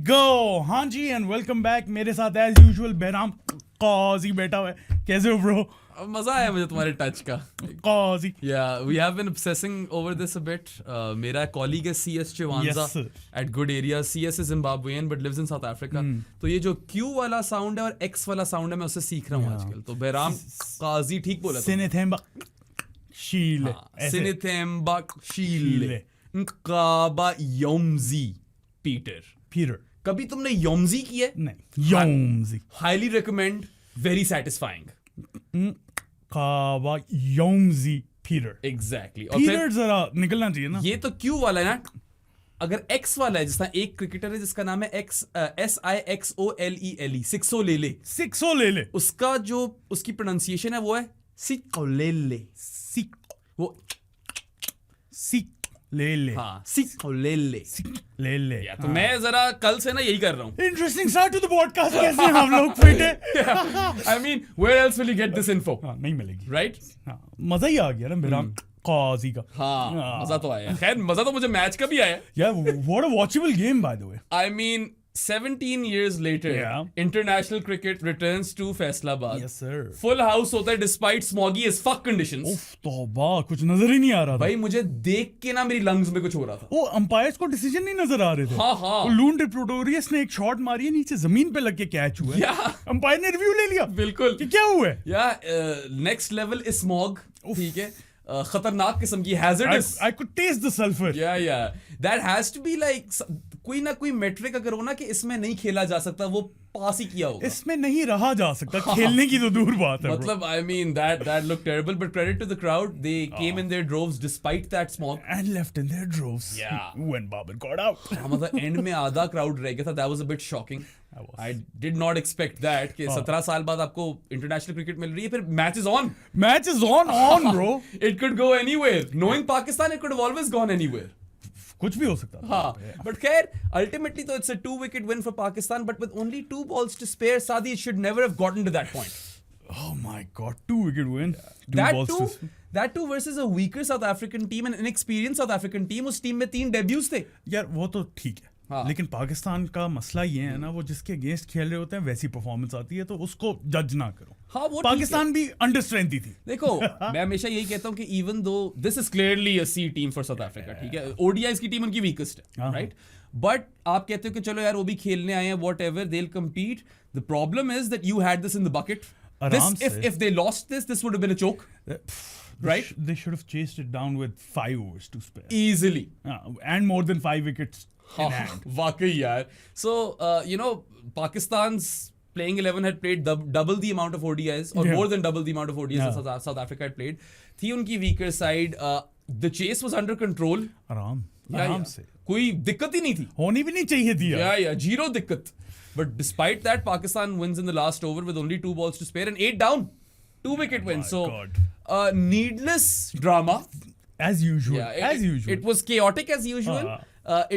गो। हाँ जी, and welcome back. मेरे साथ एज यूजुअल बहराम काजी बैठा हुआ है। कैसे हो ब्रो? मजा आया मुझे तुम्हारे टच का। काजी। Yeah, we have been obsessing over this a bit. मेरा colleague है CS Chivanza Yes, sir. at Good Area. CS is Zimbabwean but lives in South Africa. तो ये जो Q वाला साउंड है और X वाला साउंड है मैं उससे सीख रहा हूँ आजकल। तो बहराम काजी ठीक बोला तुमने। सिनेथेम्बा शीले। Sinithemba Shile. Nkaba Yomzi Peter. Peter. कभी तुमने योमजी की है? नहीं, योमजी। Highly recommend. Very satisfying. काबा योमजी पीटर। Exactly. और पीटर जरा निकलना चाहिए ना। ये तो Q वाला है ना। अगर X वाला है, जिसका एक क्रिकेटर है जिसका नाम है SIXOLELE, सिक्सो ले ले, सिक्सो ले ले। उसका जो उसकी प्रोनाउंसिएशन है वो है सिकोलेले। सिक वो सिक ले ले। हाँ सिकोलेले। ले ले। तो मैं जरा कल से ना यही कर रहा हूँ। Interesting start to the podcast. कैसे हैं हम लोग? फिट है? I mean, where else will you get this info? हाँ, नहीं मिलेगी। Right? हाँ, मजा ही आ गया ना मेरा काजी का। हाँ, मजा तो आया। खैर मजा तो मुझे मैच का भी आया। Yeah, what a watchable game by the way. I mean, 17 years later, Yeah. international cricket returns to Faisalabad. Yes sir. Full house होता है despite smoggy as fuck conditions. उफ तौबा, कुछ नजर ही नहीं आ रहा था। भाई मुझे देख के ना मेरी लंग्स में कुछ हो रहा था। वो अंपायर्स को डिसीजन नहीं नजर आ रहे थे। हाँ, हाँ। वो लून प्रोटोरियस ने एक शॉट मारी है, नीचे जमीन पे लग के कैच हुआ है। Yeah. अंपायर ने रिव्यू ले लिया बिल्कुल। कि क्या हुआ है। Next level is smog. ठीक है, खतरनाक किस्म की hazardous. I could taste the sulfur. या that has to be like कोई ना कोई मेट्रिक अगर हो ना कि इसमें नहीं खेला जा सकता, वो पास ही किया होगा। इसमें नहीं रहा जा सकता, खेलने की तो दूर बात है bro. मतलब I mean that look terrible but credit to the crowd, they came in their droves despite that smog And left in their droves. Yeah. When Babar got out. मतलब एंड में आधा क्राउड रह गया था। That was a bit shocking. I did not expect that कि 17 साल बाद आपको इंटरनेशनल क्रिकेट मिल रही है, फिर match is on. Match is on bro. It could go anywhere. Knowing Pakistan, it could have always gone anywhere. कुछ भी हो सकता था। हाँ, but खैर ultimately though it's a 2-wicket win for Pakistan, but with only 2 balls to spare, Saadi should never have gotten to that point. Oh my god, 2-wicket win. Two balls to- That too versus a weaker South African team, an inexperienced South African team. उस team में 3 debuts थे। यार वो तो ठीक है। हाँ। लेकिन पाकिस्तान का मसला ये है ना, वो जिसके अगेंस्ट खेल रहे होते हैं वैसी परफॉर्मेंस आती है, तो उसको जज ना करो। हाँ, वो ठीक पाकिस्तान भी अंडर स्ट्रेंथ ही थी। देखो मैं हमेशा यही कहता हूँ कि even though this is clearly a C team for South Africa, ठीक है, ओडीआईज की टीम उनकी वीकेस्ट है, राइट, बट आप कहते हो कि चलो यार वो भी खेलने आए हैं, what ever, they will compete. The problem is that you had this in the bucket. आराम से। If they lost this would have been a choke, right? They should have chased it down with 5 overs to spare. Easily. And more than 5 wickets in hand. वाकई यार. So Pakistan's playing 11 had played double the amount of ODIs, or Yeah. more than double the amount of ODIs Yeah. that South Africa had played. थी उनकी weaker side. The chase was under control. आराम से। कोई दिक्कत ही नहीं थी। होनी भी नहीं चाहिए थी यार। Yeah, zero दिक्कत. But despite that, Pakistan wins in the last over with only 2 balls to spare and 8 down. 2-wicket win. My So God. needless drama. As usual. Yeah, as usual. It was chaotic as usual.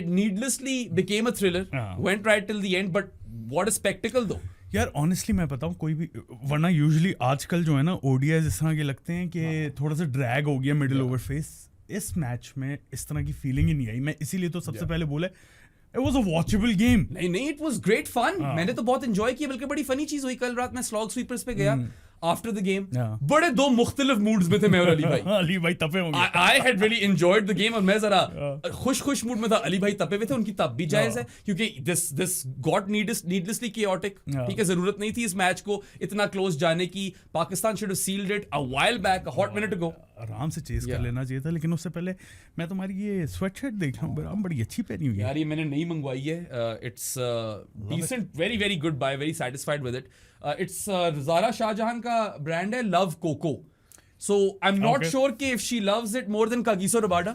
It needlessly became a thriller. Went right till the end. But what a spectacle though. यार honestly मैं बताऊं, कोई भी वरना usually आजकल जो है ना ओडीआई इस तरह के लगते हैं कि थोड़ा सा ड्रैग हो गया मिडिल ओवर फेस। इस मैच में इस तरह की फीलिंग ही नहीं आई। मैं इसीलिए तो सबसे पहले बोला it was a watchable game. नहीं, इट वाज ग्रेट फन। मैंने तो बहुत एंजॉय किया, बल्कि बड़ी फनी चीज हुई कल रात। मैं स्लॉग स्वीपर्स पे गया आफ्टर द गेम। बड़े 2 मुख्तलिफ मूड्स में थे मैं और अली भाई। अली भाई तपे होंगे। I had really enjoyed the game और मैं जरा खुश मूड में था। अली भाई तपे हुए थे, उनकी तब भी जायज है क्योंकि this got needlessly chaotic। ठीक है, जरूरत नहीं थी इस मैच को इतना क्लोज जाने की। Pakistan should have sealed it a while back, a hot minute ago। आराम से चेस कर लेना चाहिए था। लेकिन उससे पहले मैं तुम्हारी ये स्वेटशर्ट देख रहा हूँ, बड़ी अच्छी पहनी हुई है यार। ये मैंने नई मंगवाई है। It's decent, very very good buy, very satisfied with it. It's Zara Shahjahan का ब्रांड है, love Coco. So I am not sure कि if she loves it more than Kagiso Rabada,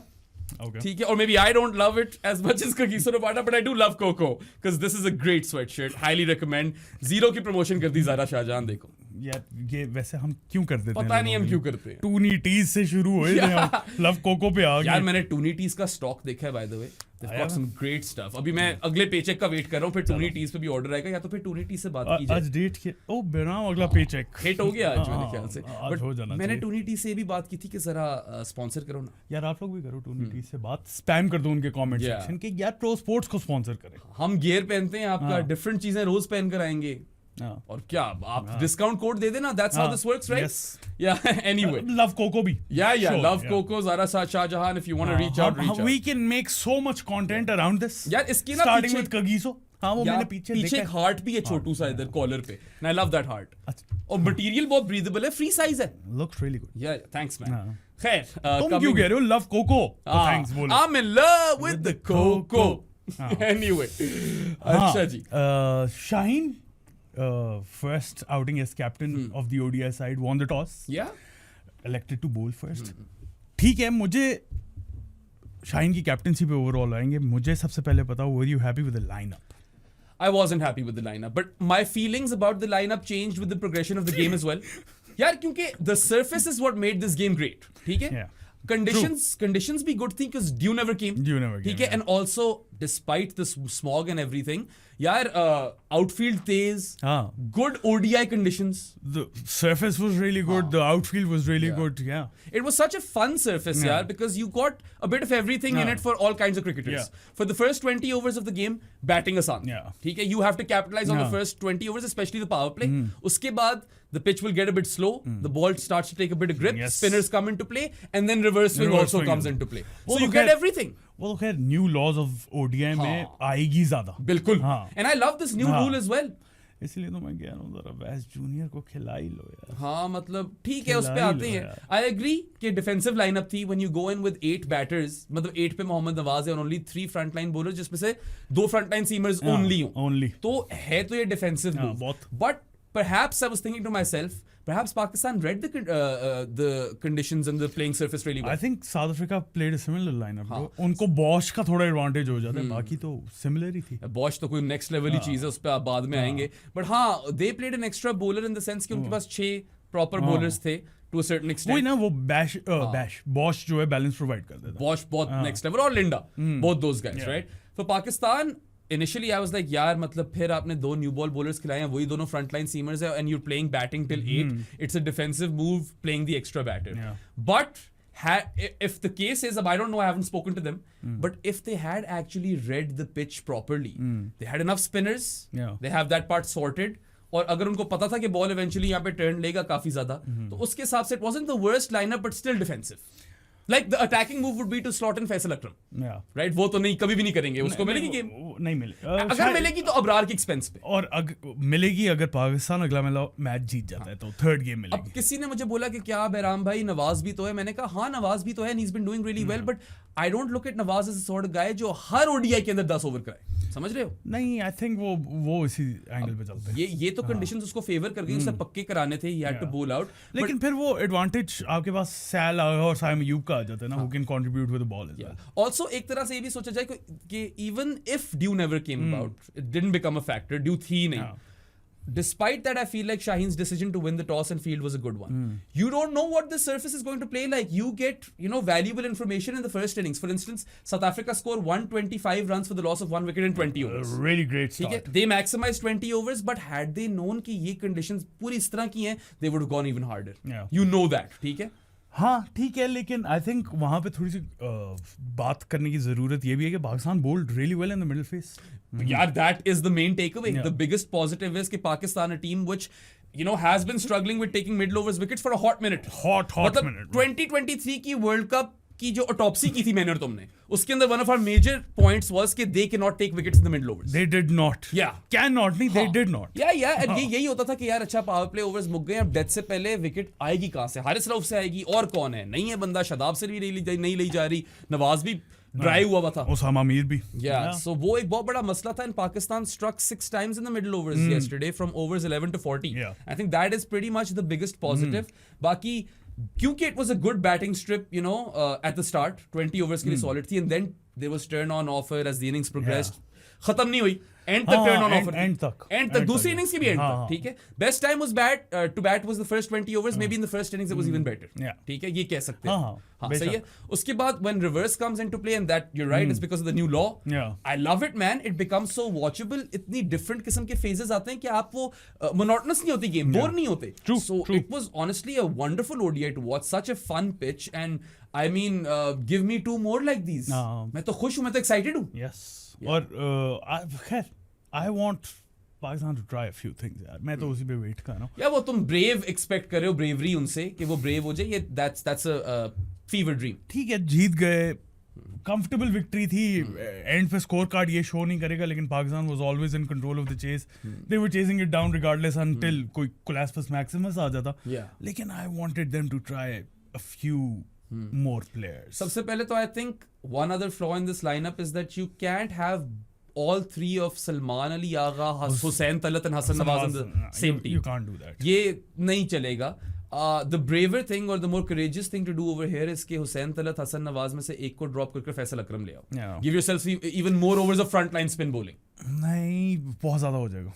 ठीक है, और maybe I don't love it as much as Kagiso Rabada, but I do love Coco because this is a great sweatshirt, highly recommend. 0 की promotion कर दी ज़ारा शाहजहां, देखो। यार ये वैसे हम क्यों कर देते हैं? पता नहीं हम क्यों करते हैं। टूनी टीज से शुरू हुए थे हम, लव कोको पे आ यार गए। मैंने टूनी टीज का स्टॉक देखा है by the way, they've got some great stuff। अभी मैं अगले पेचेक का वेट कर रहा हूँ, फिर टूनी टीज पे भी ऑर्डर आएगा, या तो फिर टूनी टीज से बात की जाए। आज डेट के ओ बनाओ अगला पेचेक हिट हो गया आज मेरे ख्याल से। आज हो जाना मैंने चाहिए। टूनी टीज से भी बात की थी कि जरा स्पॉन्सर करो ना। यार आप लोग भी करो टूनी टीज से बात, स्पैम कर दो उनके कमेंट Yeah. सेक्शन के, यार प्रो स्पोर्ट्स को स्पॉन्सर करें। हम गियर पहनते हैं आपका, हाँ। डिफरेंट चीजें रोज पहन कर आएंगे, हाँ। और क्या आप डिस्काउंट कोड दे देना, that's how this works, right? Yeah anyway, love Coco भी। Yeah Sure, love yeah. Coco, Zara Shahjahan, if you want to reach out, reach out। We can make so much content around this. यार इसकी ना Starting पीछे with Kagiso. हाँ वो मैंने पीछे पीछे देखा एक है। हार्ट भी है छोटू सा इधर कॉलर पे, and I love that heart। अच्छा, और मटेरियल बहुत ब्रीदेबल है, फ्री साइज है। looks really good. या थैंक्स मैन। हाँ। खैर तुम क्यों कह रहे हो लव कोको? थैंक्स बोलो। I'm in love with the coco। Anyway, अच्छा जी। Shaheen, first outing as captain of the ODI side, won the toss, Yeah, elected to bowl first. ठीक है, मुझे शाहीन की कैप्टनसी पे ओवरऑल आएंगे। मुझे सबसे पहले बताओ, were you happy with the lineup? I wasn't happy with the lineup, but my feelings about the lineup changed with the progression of the game as well। यार क्योंकि the surface is what made this game great, ठीक है? Yeah. Conditions भी good थी because dew never came, Dew never came, ठीक है? yeah. And also despite the smog and everything, यार outfield तेज, हाँ, good ODI conditions। the surface was really good, the outfield was really Yeah. good, yeah. It was such a fun surface, Yeah. yaar, because you got a bit of everything in Yeah. it for all kinds of cricketers. Yeah. For the first 20 overs of the game, batting asan. Yeah. ठीक है, you have to capitalize on the Yeah. first 20 overs, especially the power play. उसके बाद the pitch will get a bit slow, the ball starts to take a bit of grip, Yes. spinners come into play, and then reverse swing Reverse also swing. comes into play. वो So तो you get खैर- everything. वो तो खैर new laws of ODI में आएगी ज्यादा, बिल्कुल। हाँ। And I love this new हाँ। rule as well. इसलिए तो मैं कह रहा हूँ जरा वैस जूनियर को खिला ही लो यार। हाँ मतलब ठीक है, उस पे खिला ही आते लो हैं। यार। आई एग्री कि डिफेंसिव लाइनअप थी when you go in with 8 batters, मतलब 8 पे मोहम्मद नवाज है और ओनली 3 फ्रंट लाइन बॉलर्स, जिसमें से 2 फ्रंट लाइन सीमर्स ओनली हो। ओनली तो है तो ये डिफेंसिव हाँ, मूव, बहुत। But perhaps I was thinking to myself, perhaps Pakistan read the conditions and the playing surface really well. I think South Africa played similar lineup, उनको Bosch का थोड़ा एडवांटेज हो जाता है, बाकी तो सिमिलर ही थी। बॉश तो कोई नेक्स्ट लेवल ही चीज है, उस पर आप बाद में आएंगे, बट हाँ they played an extra bowler in the sense कि उनके पास 6 प्रॉपर बॉलर्स थे टू अ सर्टेन वही एक्सटेंट। ना, वो बॉश जो है बैलेंस प्रोवाइड कर देता है। Bosch बहुत next level, और Linda, both those guys, Yeah. right? For Pakistan, initially I was like, यार मतलब फिर आपने 2 न्यू बॉल बॉलर्स खिलाए हैं, वही दोनों फ्रंट लाइन सीमर्स है, and you're playing batting till 8. It's a defensive move playing the extra batter. Yeah. But if the case is, I don't know, I haven't spoken to them, but if they had actually read the pitch properly, they had enough spinners, Yeah. they have that part sorted. और अगर उनको पता था कि ball eventually यहाँ पे turn लेगा काफी ज्यादा, तो उसके हिसाब से it wasn't the worst lineup but still defensive. Like the attacking move would be to slot in Faisal Akram, Yeah. Right? वो तो नहीं, कभी भी नहीं करेंगे, उसको मिलेगी गेम। नहीं मिले, अगर मिलेगी तो अबरार के एक्सपेंस पे। और मिलेगी अगर पाकिस्तान अगला मैच जीत जाता है तो थर्ड गेम अब मिलेगी। किसी ने मुझे बोला कि क्या बैराम भाई नवाज भी तो है, मैंने कहा हाँ नवाज भी तो है, and he's been doing really well, but I don't look at Nawaz as a sort of guy जो हर ओडीआई के अंदर 10 ओवर कराए, समझ रहे हो? नहीं, आई थिंक वो इसी एंगल पे चलते हैं। ये तो कंडीशंस उसको फेवर कर गई, उसे पक्के कराने थे, he had to bowl out, लेकिन फिर वो एडवांटेज आपके पास सैल और साइम अयूब का आ जाता है ना, who can contribute with the ball as well. Also एक तरह से ये भी सोचा जाए कि even if Dew never came about, it didn't become a factor, Dew थी नहीं. Despite that, I feel like Shaheen's decision to win the toss and field was a good one. You don't know what the surface is going to play like. You get, valuable information in the first innings. For instance, South Africa scored 125 runs for the loss of 1 wicket in 20 overs. Really great ठीक है, start. they maximized 20 overs, but had they known कि ये conditions पूरी इस तरह की हैं, they would have gone even harder. Yeah. You know that, ठीक है? हाँ ठीक है, लेकिन आई थिंक वहां पे थोड़ी सी बात करने की जरूरत ये भी है कि Pakistan bowled really well in the middle phase. Yeah, that is the main takeaway. Yeah. The biggest positive is कि Pakistan, a team which has been struggling with taking middle overs wickets for a hot minute. Hot मतलब minute. 2023 की world cup की जो autopsy की थी मैंने और तुमने, उसके अंदर one of our major points was कि they can not take wickets in the middle overs. They did not. Yeah. Can not नहीं, they did not. एंड यही होता था कि यार अच्छा पावर प्ले ओवर्स मुक गए, अब डेथ से पहले विकेट आएगी कहां से? हारिस रऊफ से आएगी, और कौन है? नहीं है बंदा, शादाब से भी नहीं ली जा रही, नवाज भी ड्राई हुआ था. उसामा मीर भी. Yeah, so वो एक बहुत बड़ा मसला था, and Pakistan struck 6 times in the middle overs yesterday from overs 11 to 40. Yeah. I think that is pretty much the biggest positive. बाकी क्योंकि it was a good batting strip, at the start, 20 overs के लिए solid थी, and then there was turn on offer as the innings progressed. खत्म नहीं हुई, and तक हाँ, turn on end- offer, end तक, एंड तक end दूसरी तक, इनिंग्स की भी एंड हाँ, तक, ठीक है. Best time was bat to bat was the first 20 overs, maybe in the first innings it was even better, Yeah. ठीक है, ये कह सकते हैं. हाँ, हाँ, बेशक. सही है. उसके बाद when reverse comes into play, and that you're right, it's because of the new law. Yeah. I love it, man. It becomes so watchable. इतनी different किस्म के phases आते हैं कि आप वो monotonous नहीं होती गेम, बोर नहीं होते. True, So true. it was honestly a wonderful ODI to watch. Such a fun pitch, and I mean, give me 2 more like these. मैं तो खुश हूँ, मैं तो excited हूँ. Yes. और खैर I want Pakistan to try a few things यार. मैं तो उसी पे वेट कर रहा हूँ. या वो तुम ब्रेव एक्सपेक्ट कर रहे हो, ब्रेवरी उनसे कि वो ब्रेव हो जाए, ये that's a fever dream. ठीक है, जीत गए, कंफर्टेबल विक्ट्री थी. एंड पे स्कोर कार्ड ये शो नहीं करेगा, लेकिन Pakistan was always in control of the chase. They were chasing it down regardless until कोई कोलैप्स मैक्सिमस आ जाता. Yeah. लेकिन I wanted them to try a few more players. सबसे पहले तो I think one other flaw in this lineup is that you can't have all 3 of Salman Ali Agha, Hussain Talat and Hassan Nawaz in the same team. You can't do that. ये नहीं चलेगा. The braver thing or the more courageous thing to do over here is कि हुसैन तलत, हसन नवाज में से एक को drop करके फैसल अकरम ले आओ. Yeah. Give yourself even more overs of front line spin bowling. नहीं, बहुत ज्यादा हो जाएगा.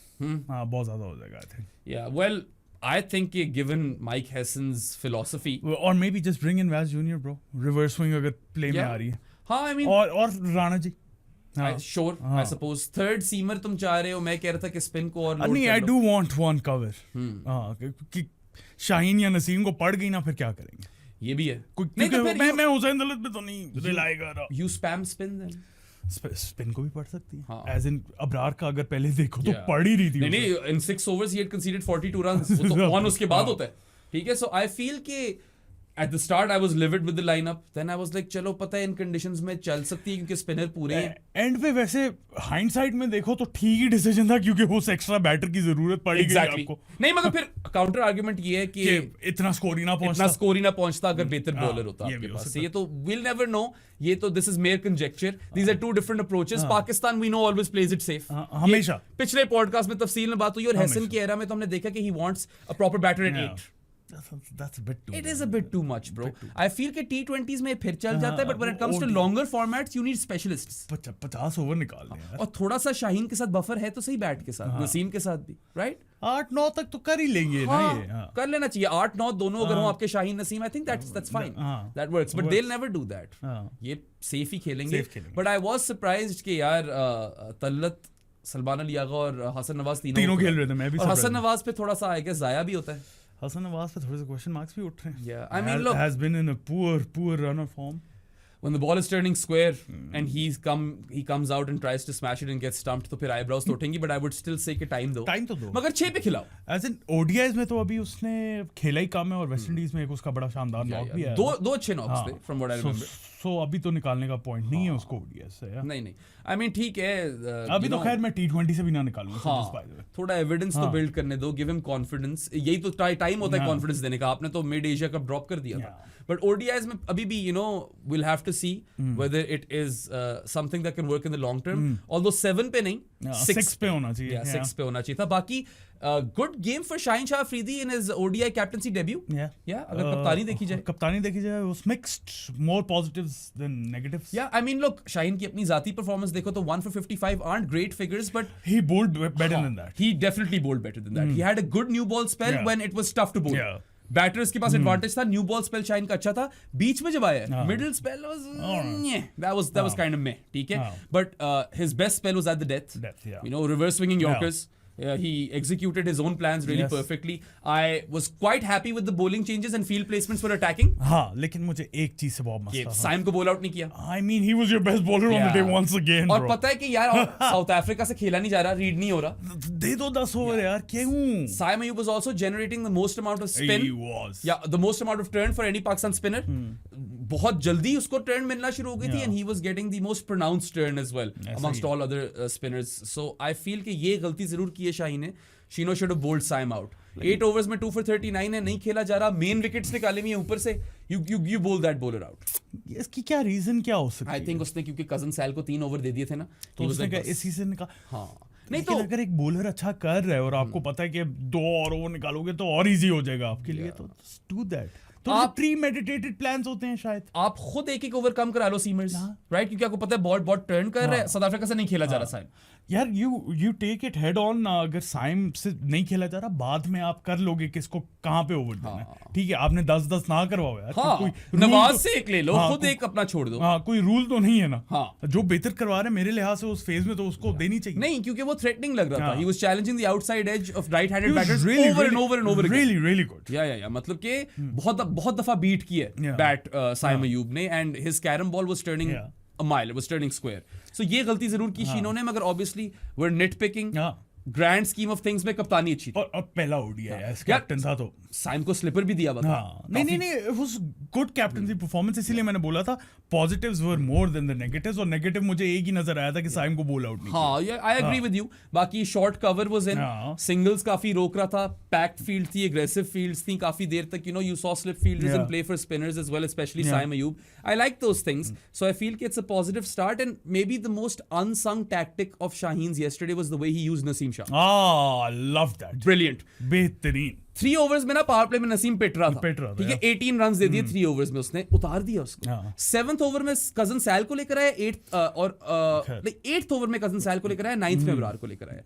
हाँ, बहुत ज्यादा हो जाएगा. I think. Yeah, well, I think given Mike Hesson's philosophy, Or maybe just bring in Vaz Junior, bro. Reverse swing अगर play में Yeah. आ रही है. हाँ, I mean, और Rana ji. sure, I suppose third seamer तुम चाह रहे हो, मैं कह रहा था कि स्पिन को और load नहीं, कर I low. do want one cover. हाँ, कि शाहीन या नसीम को पड़ गई ना, फिर क्या करेंगे? ये भी है. नहीं, तो फिर मैं हुसैन दलत पे तो नहीं रिलाई कर रहा. you spam spin then. Spin को भी पड़ सकती है. हाँ. एज इन अबरार का अगर पहले देखो तो Yeah. पड़ ही रही थी. नहीं, in 6 overs he had conceded 42 runs. वो तो on उसके बाद होता है. ठीक है, so I feel कि at the start I was livid with the lineup. Then I was like, चलो पता है इन conditions में चल सकती है क्योंकि स्पिनर पूरे हैं. एंड पे वैसे हाइंडसाइट में देखो तो ठीक ही डिसीजन था, क्योंकि उस एक्स्ट्रा बैटर की जरूरत पड़ी Exactly. आपको. नहीं, मगर फिर काउंटर आर्गुमेंट ये है कि कि इतना स्कोर ही ना इतना पहुंचता. स्कोर ही ना पहुंचता अगर बेहतर हाँ, बॉलर होता ये आपके भी हो पास. सकता ये तो we'll never know. ये तो this is mere conjecture. These are 2 different approaches. Pakistan we know always plays it safe. हमेशा. ये पिछले पॉडकास्ट में तफसील में बात हुई और हैसन की एरा में तो हमने देखा कि he wants a proper batter at 8. That's a bit too. It is a bit too much, bro. I feel कि T20s में फिर चल जाता है, but when it comes to longer formats, you need specialists. 50 over निकालने हैं. और थोड़ा सा शाहीन के साथ बफर है तो सही बैट के साथ, नसीम के साथ भी, right? 8-9 तक तो कर ही लेंगे ना हाँ, ये. हाँ. कर लेना चाहिए. 8-9 दोनों अगर हो आपके Shaheen Naseem, I think that's fine. हाँ. That works, but they'll never do that. हाँ. ये safe ही खेलेंगे. Safe खेलेंगे. But I was surprised कि यार तल्लत, सलमान अली आगा और हसन नवाज तीनों खेल रहे थे. मैं भी और हसन surprised. नवाज पे थोड़ा सा I guess जाया भी होता है. हसन नवाज पे थोड़े से क्वेश्चन मार्क्स भी उठ रहे हैं. Yeah, I mean, look, has been in a poor run of form. when the ball is turning square and he comes out and tries to smash it and gets stumped, तो फिर eyebrows तो उठेंगी, but I would still say कि time दो. Time तो दो. मगर 6 पे खिलाओ. एज इन ODIs में तो अभी उसने खेला ही कम है, और वेस्ट इंडीज में एक उसका बड़ा शानदार नॉक भी है. दो अच्छे नॉक्स थे from what I remember. सो अभी तो निकालने का पॉइंट नहीं है उसको ODIs से. नहीं, I mean ठीक है. अभी तो खैर मैं T20 से भी ना निकालूंगा. हाँ, थोड़ा एविडेंस तो बिल्ड करने दो, गिव हिम कॉन्फिडेंस. यही तो टाइम होता है कॉन्फिडेंस देने का. आपने तो मिड एशिया कप ड्रॉप कर दिया था, बट ODIs में अभी भी we'll have to see whether it is something that can work in the long term. Although 7 पे नहीं, 6 पे होना चाहिए. Yeah, 6 पे होना चाहिए था. बाकी good game for Shaheen Shah Afridi in his ODI captaincy debut. Yeah, अगर कप्तानी देखी जाए. कप्तानी देखी जाए, was mixed, more positives than negatives. Yeah, I mean look, Shaheen की अपनी जाती परफॉर्मेंस देखो तो 1 for 55 aren't great figures, but He bowled better than that. he definitely bowled better than that. He had a good new ball spell Yeah. when it was tough to bowl. Yeah. Batters के पास advantage था. New ball spell shine का अच्छा था. बीच में जब आया middle spell was that was kind of meh. ठीक है, but his best spell was at the death. Reverse swinging Yorkers. He executed his own plans really perfectly. I was quite happy with the bowling changes and field placements for attacking. हाँ, लेकिन मुझे एक चीज से बहुत मसला था. साइम को बॉल आउट नहीं किया. I mean, he was your best bowler on the day once again, और bro. पता है कि यार साउथ अफ्रीका से खेला नहीं जा रहा, रीड नहीं हो रहा. दे दो 10 ओवर यार, क्यों? Saim Ayub was also generating the most amount of spin. He was. Yeah, the most amount of turn for any Pakistan spinner. बहुत जल्दी उसको टर्न मिलना शुरू हो गई थी, and he was getting the most pronounced turn as well amongst all other spinners. So I feel कि ये गलती जरूर की है शाही ने. Shino should have bowled Saim out. 8 overs में 2 for 39 है, नहीं खेला जा रहा. मेन विकेट्स निकाले हुए हैं ऊपर से. You bowl that bowler out. इसकी क्या रीजन क्या हो सकती है? I think उसने क्योंकि कजन सैल को 3 ओवर दे दिए थे ना, तो उसने कहा इसी से निकाल. हाँ, नहीं तो अगर एक बॉलर अच्छा कर रहा है और आपको पता है कि 2 और ओवर निकालोगे तो और इजी हो जाएगा आपके लिए, तो डू दैट. तो आप प्री मेडिटेटेड प्लान्स होते हैं शायद। आप खुद एक ओवर कम करा लो सीमर्स, राइट? क्योंकि आपको पता है बॉल बहुत टर्न कर रहा है, साउथ अफ्रीका से नहीं खेला जा रहा साइम। यार you take it head on. अगर साइम से नहीं खेला जा रहा, बाद में आप कर लोगे किसको कहाँ पे ओवर देना है, ठीक है? आपने 10-10 ना करवाओ यार। हाँ, नवाज से एक ले लो, खुद एक अपना छोड़ दो। हाँ, कोई रूल तो नहीं है ना। हाँ, जो बेहतर करवा रहे हैं मेरे लिहाज से उस फेज में, तो उसको देनी चाहिए। नहीं, क्योंकि वो थ्रेटनिंग लग रहा था। He was challenging the outside edge of right-handed batters really, over and really, over and over again. really good. या मतलब कि बहुत दफा बीट की है बैट साइम अयूब ने, and his carrom ball was turning a mile, it was turning square. So ये गलती जरूर की शीनो ने, मगर obviously we're nitpicking. Grand scheme of things में कप्तानी अच्छी थी। और पहला ओडीआई है, कैप्टन था तो साइम को स्लिपर भी दिया था। नहीं, it was good captaincy performance। इसीलिए मैंने बोला था positives were more than the negatives, और नेगेटिव मुझे एक ही नजर आया था कि साइम को बोल आउट नहीं। हाँ, आई एग्री विद यू। बाकी short cover was in, singles काफी रोक रहा था, पैक्ड फील्ड थी, एग्रेसिव फील्ड्स थी काफी देर तक। You saw slip fielders in play for spinners as well, especially Saim Ayub. I like those things, so I feel कि it's a positive start. And maybe the most unsung tactic of Shaheen's yesterday was the way he used Naseem Shah. I love that. Brilliant. बेहतरीन। 3 overs में ना power play में नसीम पिट रहा था, ठीक है? 18 run दे दिए 3 ओवर्स में, उसने उतार दिया उसको। 7th ओवर में कजन सैल को लेकर आया, 8th ओवर में कजन सैल को लेकर आया, 9th में अबरार को लेकर आया।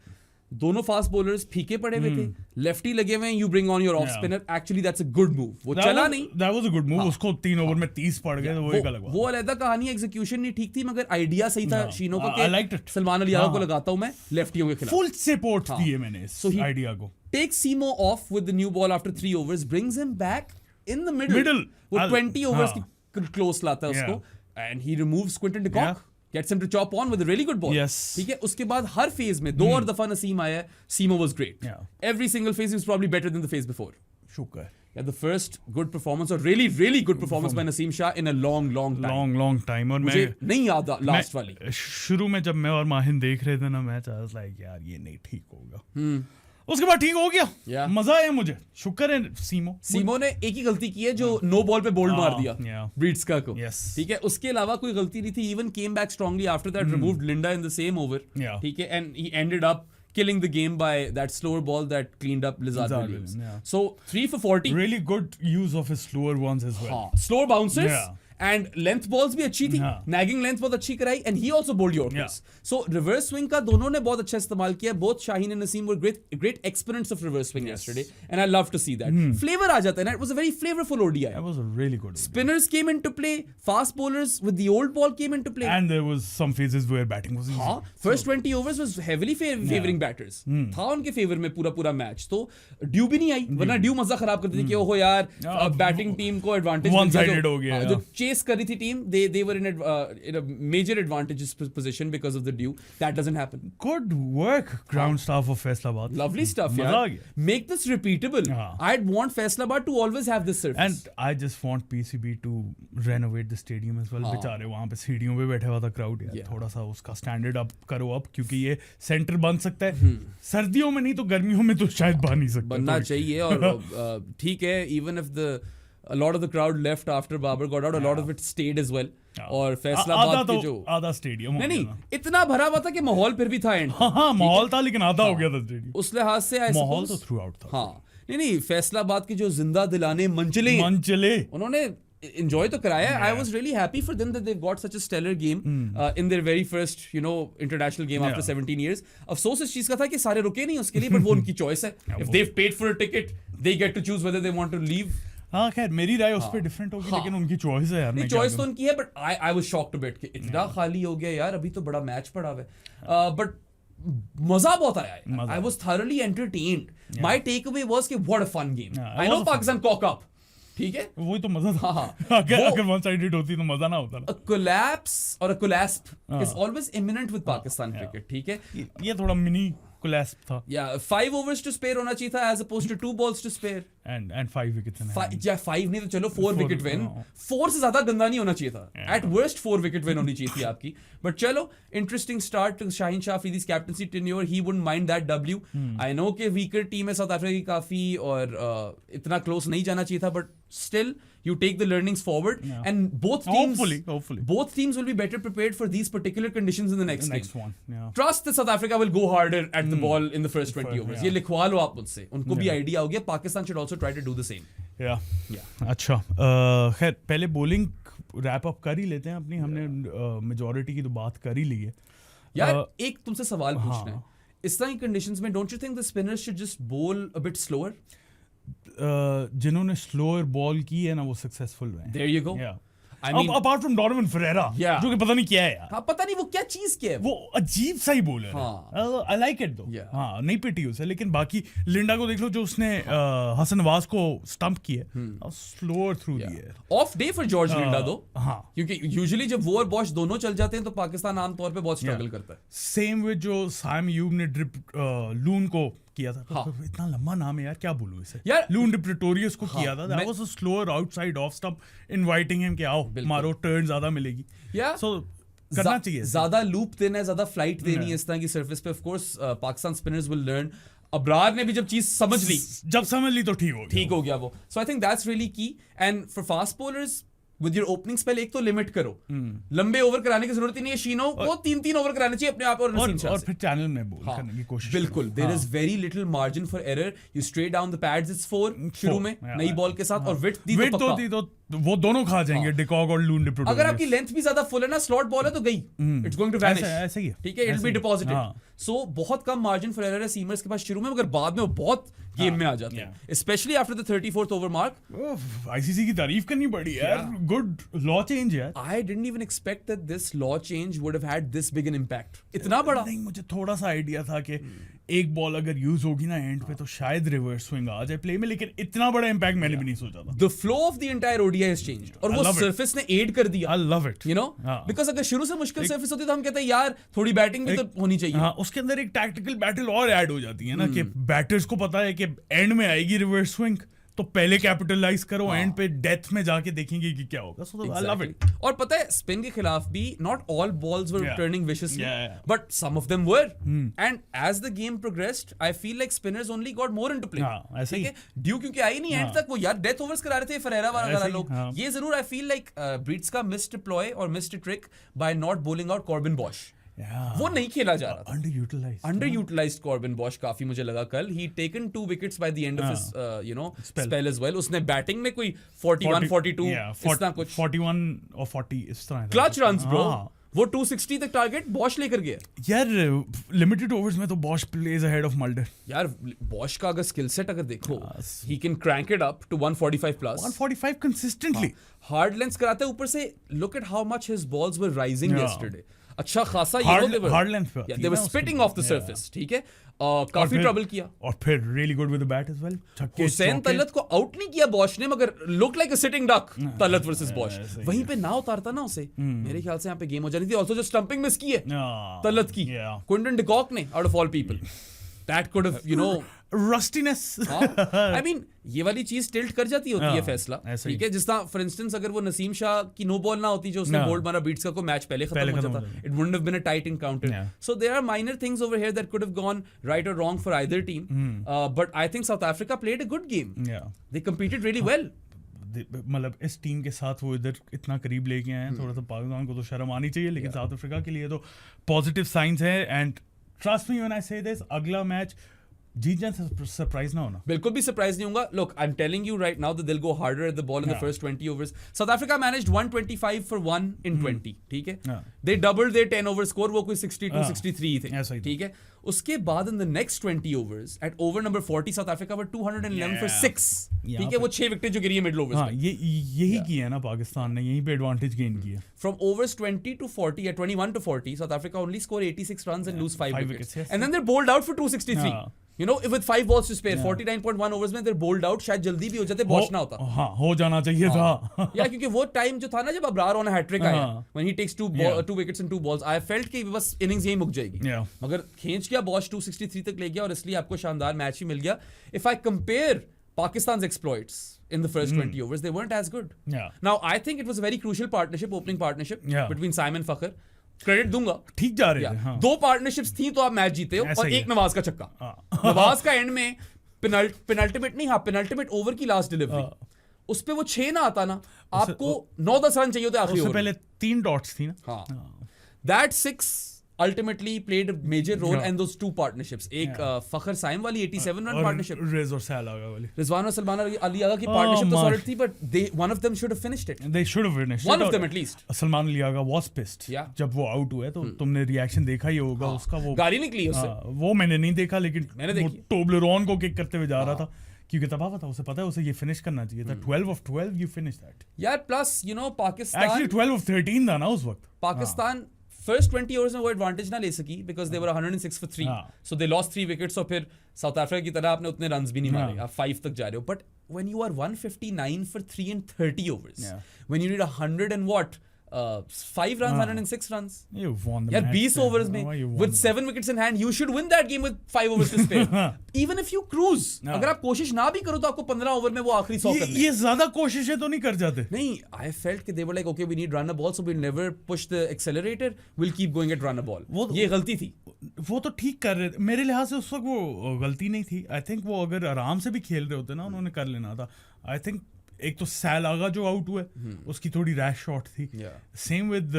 दोनों फास्ट बॉलर्स फीके पड़े हुए थे, लेफ्टी लगे हुए हैं, you bring on your off spinner. Actually that's a good move. वो चला नहीं, that was a good move. उसको 3 ओवर में 30 पड़ गए, तो वो एक अलग बात। वो अलग कहानी, एग्जीक्यूशन नहीं ठीक थी, मगर आइडिया सही था शीनो को कि सलमान अली यादव को लगाता हूं मैं लेफ्टियों के खिलाफ। फुल सपोर्ट दिए मैंने इस आइडिया को। Take Simo off with the new ball after 3 overs, brings him back in the middle. वो 20 overs की close लाता है उसको, and he removes Quinton de Kock, gets him to chop on with a really good ball. ठीक है? उसके बाद हर phase में 2 और दफा नसीम आया, Simo was great. Every single phase he was probably better than the phase before. शुक्र। Yeah, the first good performance, or really good performance by Naseem Shah in a long time. और मुझे नहीं याद last वाली। शुरू में जब मैं और माहिन देख रहे थे ना मैच, आई वाज लाइक यार ये नहीं ठीक होगा। उसके बाद ठीक हो गया, मजा आया मुझे। शुक्र है सीमो ने एक ही गलती की है, जो नो बॉल पे बोल्ड मार दिया ब्रीड्सका को, ठीक है? उसके अलावा कोई गलती नहीं थी। Even came back strongly after that, removed Linda in the same over, ठीक है? And he ended up killing the game by that slower ball that cleaned up Lizard Williams. So 3 for 40. Really good use of his slower ones as well. Slower bouncers. And length balls भी अच्छी थी, nagging length बहुत अच्छी कराई, and he also bowled Yorkers. So reverse swing का दोनों ने बहुत अच्छा इस्तेमाल किया। Both Shaheen and Naseem were great exponents of reverse swing yesterday, and I love to see that. Flavor आ जाता है ना, it was a very flavorful ODI. That was a really good ODI. Spinners came into play, fast bowlers with the old ball came into play. And there was some phases where batting was easy. First 20 overs was heavily favoring batters. था उनके favour में पूरा match. तो due भी नहीं आई, वरना due मजा खराब करती थी कि ओहो यार बैटिंग टीम को एडवांटेज one sided हो गया। जो चेस कर रही थी team, they were in a major advantageous position because of the dew. That doesn't happen. Good work, ground staff of Faisalabad. Lovely stuff, yeah. Make this repeatable. I'd want Faisalabad to always have this surface. And I just want PCB to renovate the stadium as well. बेचारे वहाँ पे सीढ़ियों पे बैठा हुआ था crowd यार, थोड़ा सा उसका स्टैंडर्ड अप करो अब, क्योंकि ये सेंटर बन सकता है सर्दियों में, नहीं तो गर्मियों में तो शायद बन नहीं सकता। बनना चाहिए। और ठीक है, even if a lot of the crowd left after Babar got out, a lot of it stayed as well. और फैसलाबाद के जो आधा स्टेडियम नहीं इतना भरा हुआ था कि माहौल फिर भी था एंड। हाँ, माहौल था, लेकिन आधा हो गया था स्टेडियम। उस लिहाज से माहौल तो थ्रू आउट था। हाँ, नहीं फैसलाबाद की जो जिंदा दिलाने मंचले उन्होंने enjoy तो कराया। I was really happy for them that they've got such a stellar game in their very first international game after 17 years. अफसोस इस चीज का था कि सारे रुके नहीं उसके लिए, but वो उनकी चॉइस है। If they've paid for a ticket, they get to choose whether they want to leave. हाँ, खैर मेरी राय उस पे डिफरेंट होगी, लेकिन उनकी चॉइस है यार। नहीं, चॉइस तो उनकी है, but I was shocked to bet कि इतना खाली हो गया यार, अभी तो बड़ा मैच पड़ा हुआ है। बट मजा बहुत आया। I was thoroughly entertained. My takeaway was कि what a fun game. I know Pakistan cock up, ठीक है? वही तो मजा था। अगर वन साइडेड होती तो मजा ना होता ना। A collapse or a collapse is always imminent with Pakistan cricket, ठीक है? ये थोड़ा मिनी कोलैप्स था। Yeah, 5 overs to spare होना चाहिए था as opposed to 2 balls to spare. And 5 wickets in hand. 5 नहीं तो चलो 4 wicket win. 4 से ज्यादा गंदा नहीं होना चाहिए था। At worst 4 wicket win होनी चाहिए थी आपकी। But चलो, interesting start to Shaheen Shah Afridi's captaincy tenure. He wouldn't mind that W. I know कि weaker team है South Africa की काफी, और इतना close नहीं जाना चाहिए था, but still you take the learnings forward, and both teams will be better prepared for these particular conditions in the next one. Trust that South Africa will go harder at the ball in the first 20 overs. ये लिखवा लो आप मुझसे, उनको भी idea हो गया। Pakistan should also try to do the same. अच्छा खैर पहले बॉलिंग रैप अप कर ही लेते हैं अपनी, हमने मेजॉरिटी की तो बात कर ही ली है यार। एक तुमसे सवाल हाँ। पूछना है, इस तरह की कंडीशंस में don't you think the spinners should just bowl a bit slower? जिन्होंने स्लोअर बॉल की है ना वो सक्सेसफुल हुए हैं। There you go. I mean, apart from Donovan Ferreira Yeah. जो कि पता नहीं क्या है यार, हाँ पता नहीं वो क्या चीज क्या है वो अजीब सा ही बॉलर हाँ। है। आई लाइक इट दो, Yeah. हाँ नहीं पिटी उसे, लेकिन बाकी लिंडा को देख लो जो उसने हसन नवाज को स्टंप किया, स्लोअर थ्रू दी है। Of day for George Linda दो, हाँ क्योंकि यूजुअली जब वो और बॉश दोनों चल जाते हैं तो पाकिस्तान आमतौर पे बहुत स्ट्रगल करता है। सेम विद जो साइम यूब ने ड्रिप लून को किया था, हाँ। तो इतना लंबा नाम है यार, क्या बोलूं इसे यार, लून डिप्रेटोरियस को हाँ, किया था, दैट मैं- was a slower outside off stump inviting him कि आओ बिल्कुल। मारो, टर्न ज्यादा मिलेगी, या सो करना चाहिए। ज्यादा लूप देना है, ज्यादा फ्लाइट देनी है इस तरह की सरफेस पे। Of course Pakistan spinners will learn. Abrar ने भी जब चीज समझ ली, जब समझ ली तो ठीक हो गया वो। सो आई थिंक दैट्स रियली की। And for fast bowlers with your opening spell, एक तो लिमिट करो, लंबे ओवर कराने की जरूरत ही नहीं है। शीनो को 3-3 ओवर कराने चाहिए अपने आप, और नसीम शाह और से। फिर चैनल में बोल हाँ, करने की कोशिश बिल्कुल। करो। देयर हाँ। Is very little margin for error. You straight down the pads, it's 4 शुरू में नई बॉल के साथ, और विड्थ दी वेट तो तो पक्का। दी तो वो दोनों खा जाएंगे, डिकॉक और लून डिप्रेटोरियस। अगर आपकी लेंथ भी ज्यादा फुल है ना, स्लॉट बॉल है तो गई, इट्स गोइंग टू वैनिश। ऐसा ही है, ठीक है, इट विल बी डिपॉजिटेड। हाँ। सो बहुत कम मार्जिन फॉर एरर है सीमर्स के पास शुरू में, मगर बाद में वो बहुत गेम में आ जाते हैं, specially after the 34th over mark. ICC की तारीफ करनी पड़ी यार, गुड लॉ चेंज है। I didn't even expect that this law change would have had this big an impact. इतना बड़ा। नहीं, मुझे थोड़ा सा आइडिया था कि एक बॉल अगर यूज होगी ना एंड पे तो शायद रिवर्स स्विंग आ जाए प्ले में, लेकिन इतना बड़ा इंपैक्ट मैंने भी नहीं सोचा था। The flow of the entire ODI has changed, और वो I love it. surface ने aid कर दिया। I love it. You know, हाँ। because अगर शुरू से मुश्किल surface होती तो हम कहते हैं यार थोड़ी बैटिंग भी तो होनी चाहिए। हाँ, उसके अंदर एक टैक्टिकल बैटल और ऐड हो जाती है ना कि बैटर्स को पता है कि एंड में आएगी रिवर्स स्विंग, तो पहले कैपिटलाइज करो, एंड पे डेथ में जाके देखेंगे कि क्या होगा। सो आई लव इट। और पता है स्पिन के खिलाफ भी not all balls were Yeah. turning viciously, Yeah. but some of them were. And as the game progressed, I feel like spinners only got more into play. हाँ, ऐसे ही। ठीक है, ड्यू क्योंकि आई नहीं एंड हाँ। तक, वो यार डेथ ओवर्स करा रहे थे फरेरा वाला ऐसे ही, लोग। हाँ। ये जरूर आई फील लाइक ब्रीड्स का मिस्ड डिप्लॉय और missed trick bye not bowling out Corbin Bosch. वो नहीं खेला जा रहा था। अंडर यूटिलाइज्ड कॉर्बिन बॉश काफी मुझे लगा कल। He taken 2 wickets by the end of his you know spell as well. उसने बैटिंग में कोई 41 42 इतना कुछ 41 और 40 इस तरह क्लच रन्स ब्रो। वो 260 तक टारगेट बॉश लेकर गया यार। लिमिटेड ओवर्स में तो Bosch plays ahead of Mulder यार। बॉश का अगर स्किल सेट अगर देखो, he can crank it up to 145 plus 145 consistently. Hard length कराते ऊपर से। Look at how much his balls were rising yesterday. अच्छा खासा हार्ड लेंथ पे they were spitting off the surface. ठीक है, काफी ट्रबल किया, और फिर really good with the bat as well. Hussain Talat को आउट नहीं किया बॉश ने, मगर look like a sitting duck. Talat versus Bosch, वहीं पे ना उतारता ना उसे, मेरे ख्याल से यहाँ पे गेम हो जानी थी। ऑल्सो जो स्टंपिंग मिस की है तलत की, क्विंटन डिकॉक ने, out of all people, that could have you know rustiness. I mean ये वाली चीज टिल्ट कर जाती होती है फैसला। ठीक है, जिस तरह फॉर इंस्टेंस अगर वो नसीम शाह की नो बॉल ना होती जो उसने बोल्ड मारा बीट्स का, को मैच पहले खत्म हो जाता। It wouldn't have been a tight encounter. So there are minor things over here that could have gone right और wrong for either team, but I think South Africa played a good game. They competed really well. मतलब इस team के साथ वो इधर इतना करीब लेके आए हैं, थोड़ा सा पाकिस्तान को तो शर्म आनी चाहिए, लेकिन साउथ अफ्रीका के लिए तो पॉजिटिव साइंस है। And trust me when I से दिस, अगला मैच जीत जाए सरप्राइज ना होना। बिल्कुल भी सरप्राइज नहीं होगा। Look, I'm telling you right now that they'll go harder at the ball in the first 20 overs. South Africa managed 125 for 1 in 20. ठीक है, they doubled their 10 over score. वो कोई 62 63 थे। ठीक है, उसके बाद in the next 20 overs at over number 40 South Africa were 211 for 6. ठीक है, वो 6 विकेट जो गिरी है मिडिल ओवर्स में। यही की है ना पाकिस्तान ने, यहीं पे एडवांटेज गेन की है। From overs 20 to 40 at 21 to 40 South Africa only score 86 runs and lose 5 wickets. And then they're bowled out for 263. You know, with 5 balls to spare, 49.1 overs में they're bowled out. शायद जल्दी भी हो जाते, Bosch ना होता। हाँ, हो जाना चाहिए था। या क्योंकि वो टाइम जो था ना जब अब्रार ऑन हैट्रिक आया, when he takes 2 wickets and 2 balls, I felt कि बस इनिंग्स यहीं मुक जाएगी। मगर खींच गया बॉश, 263 तक ले गया, और इसलिए आपको शानदार मैच ही मिल गया। If I compare Pakistan's exploits in the first 20 overs, they weren't as good. Now I think it was a very crucial partnership, opening partnership between Simon Fakhr. Credit दूंगा, ठीक जा रहे थे। दो पार्टनरशिप्स थी तो आप मैच जीते हो, और एक नवाज का छक्का। नवाज का एंड में पेनल्टीमेट नहीं, हाँ पेनल्टीमेट ओवर की लास्ट डिलीवरी, उस पे वो 6 ना आता ना, आपको 9-10 रन चाहिए होते आखिरी ओवर। उससे पहले 3 डॉट्स थी ना। हाँ, that 6 ultimately played a major role Yeah. in those two partnerships. एक फखर साइम वाली 87 रन और पार्टनरशिप, रेज और सैल आगा वाली रिजवान और सलमान अली आगा की पार्टनरशिप तो my. सॉलिड थी, but they one of them should have finished it. they should have finished One it. of और them at least. Salman Ali Agha was pissed Yeah. जब वो आउट हुए तो तुमने रिएक्शन देखा ही होगा हाँ, उसका वो गाली निकली उससे. हाँ, वो मैंने नहीं देखा लेकिन मैंने वो देखी. टोब्लेरोन को किक करते हुए जा रहा था क्योंकि तबाह था, उसे पता है उसे ये फिनिश करना चाहिए था। 12 of 12 you finish that. यार plus you know Pakistan Actually 12 of 13 था ना उस वक्त। पाकिस्तान फर्स्ट 20 ओवर्स में वो एडवांटेज ना ले सकी because they were 106 for 3, so they lost 3 wickets और फिर साउथ अफ्रीका की तरह आपने उतने रन्स भी नहीं मारे, आप 5 तक जा रहे हो। But when you are 159 for 3 in 30 overs, when you need 100 and what 5 runs, 106 runs, You won the यार match 20 then. overs में Oh, you won with the 7 wickets in hand you should win that game with 5 overs to spare. Even if you cruise, अगर आप कोशिश ना भी करो तो आपको 15 ओवर में वो आखिरी 100 करने हैं। ये ज्यादा कोशिशें तो नहीं कर जाते। नहीं, I felt कि they were like, okay, we need run a ball, so we'll never push the accelerator. We'll keep going at run a ball. ये गलती थी। वो तो ठीक कर रहे थे मेरे लिहाज से उस वक्त, वो गलती नहीं थी। आई थिंक वो अगर आराम से भी खेल रहे होते ना उन्होंने कर लेना था। आई थिंक एक तो सैल आगा जो आउट हुए उसकी थोड़ी रैश शॉट थी, सेम विद